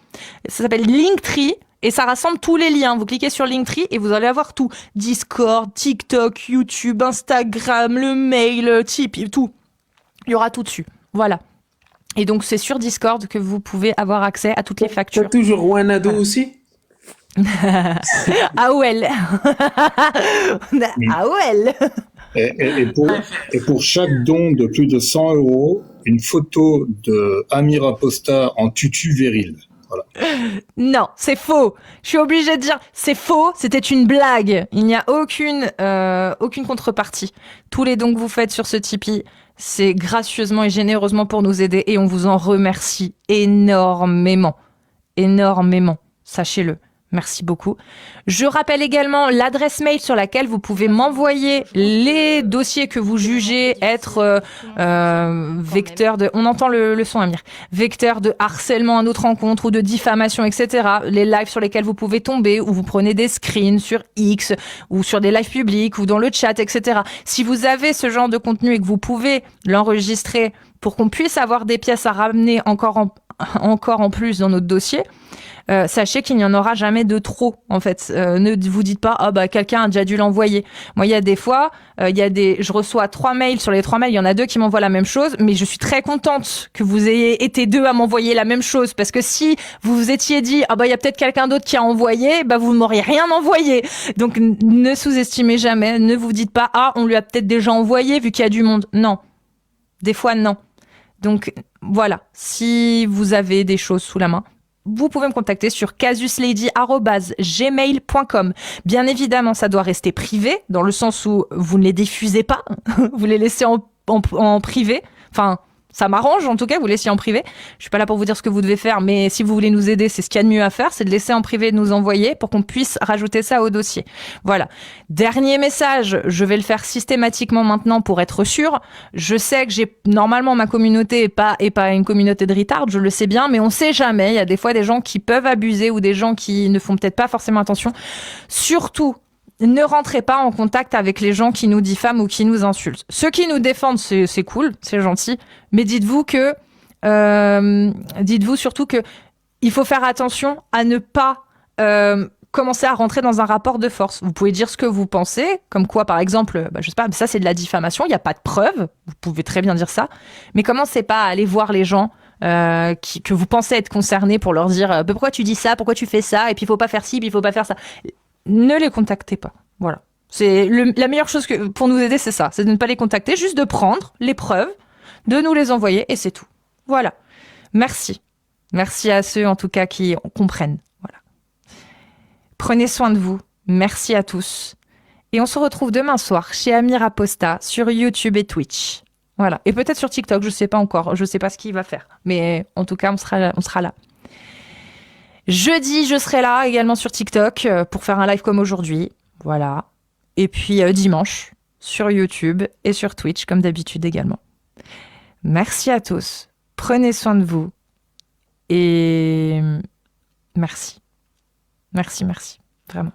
Ça s'appelle Linktree. Et ça rassemble tous les liens. Vous cliquez sur Linktree et vous allez avoir tout. Discord, TikTok, YouTube, Instagram, le mail, Tipeee, tout. Il y aura tout dessus. Voilà. Et donc, c'est sur Discord que vous pouvez avoir accès à toutes les factures. T'as toujours Wanado aussi? Ah ouais. Ah ouais. Et pour chaque don de plus de 100 €, une photo de Amira Posta en tutu viril. Voilà. Non, c'est faux. Je suis obligée de dire, c'est faux. C'était une blague. Il n'y a aucune contrepartie. Tous les dons que vous faites sur ce Tipeee, c'est gracieusement et généreusement pour nous aider et on vous en remercie énormément. Énormément. Sachez-le. Merci beaucoup. Je rappelle également l'adresse mail sur laquelle vous pouvez m'envoyer les dossiers que vous jugez être vecteurs de... On entend le son, Amir. Vecteurs de harcèlement à notre rencontre ou de diffamation, etc. Les lives sur lesquels vous pouvez tomber, où vous prenez des screens sur X ou sur des lives publics ou dans le chat, etc. Si vous avez ce genre de contenu et que vous pouvez l'enregistrer pour qu'on puisse avoir des pièces à ramener encore en plus dans notre dossier, sachez qu'il n'y en aura jamais de trop, en fait. Ne vous dites pas, quelqu'un a déjà dû l'envoyer. Moi, il y a des fois, je reçois 3 mails. Sur les 3 mails, il y en a 2 qui m'envoient la même chose, mais je suis très contente que vous ayez été 2 à m'envoyer la même chose, parce que si vous vous étiez dit, il y a peut-être quelqu'un d'autre qui a envoyé, vous ne m'auriez rien envoyé. Donc, ne sous-estimez jamais. Ne vous dites pas, on lui a peut-être déjà envoyé, vu qu'il y a du monde. Non. Des fois, non. Donc, voilà. Si vous avez des choses sous la main, vous pouvez me contacter sur casuslady@gmail.com. Bien évidemment, ça doit rester privé, dans le sens où vous ne les diffusez pas, vous les laissez en privé. Enfin, ça m'arrange, en tout cas, vous laissiez en privé. Je suis pas là pour vous dire ce que vous devez faire, mais si vous voulez nous aider, c'est ce qu'il y a de mieux à faire, c'est de laisser en privé, de nous envoyer pour qu'on puisse rajouter ça au dossier. Voilà. Dernier message, je vais le faire systématiquement maintenant pour être sûr. Je sais que normalement, ma communauté est pas une communauté de retards, je le sais bien, mais on sait jamais. Il y a des fois des gens qui peuvent abuser ou des gens qui ne font peut-être pas forcément attention. Surtout, ne rentrez pas en contact avec les gens qui nous diffament ou qui nous insultent. Ceux qui nous défendent, c'est cool, c'est gentil, mais dites-vous surtout que il faut faire attention à ne pas commencer à rentrer dans un rapport de force. Vous pouvez dire ce que vous pensez, comme quoi, par exemple, je sais pas, ça c'est de la diffamation, il n'y a pas de preuve, vous pouvez très bien dire ça, mais commencez pas à aller voir les gens que vous pensez être concernés pour leur dire pourquoi tu dis ça, pourquoi tu fais ça, et puis il faut pas faire ci, puis il faut pas faire ça. Ne les contactez pas. Voilà. C'est la meilleure chose pour nous aider, c'est ça. C'est de ne pas les contacter, juste de prendre les preuves, de nous les envoyer, et c'est tout. Voilà. Merci. Merci à ceux, en tout cas, qui comprennent. Voilà. Prenez soin de vous. Merci à tous. Et on se retrouve demain soir chez Amir Aposta sur YouTube et Twitch. Voilà. Et peut-être sur TikTok, je sais pas encore. Je sais pas ce qu'il va faire. Mais en tout cas, on sera là. Jeudi, je serai là également sur TikTok pour faire un live comme aujourd'hui. Voilà. Et puis dimanche sur YouTube et sur Twitch, comme d'habitude également. Merci à tous. Prenez soin de vous. Et merci. Merci. Vraiment.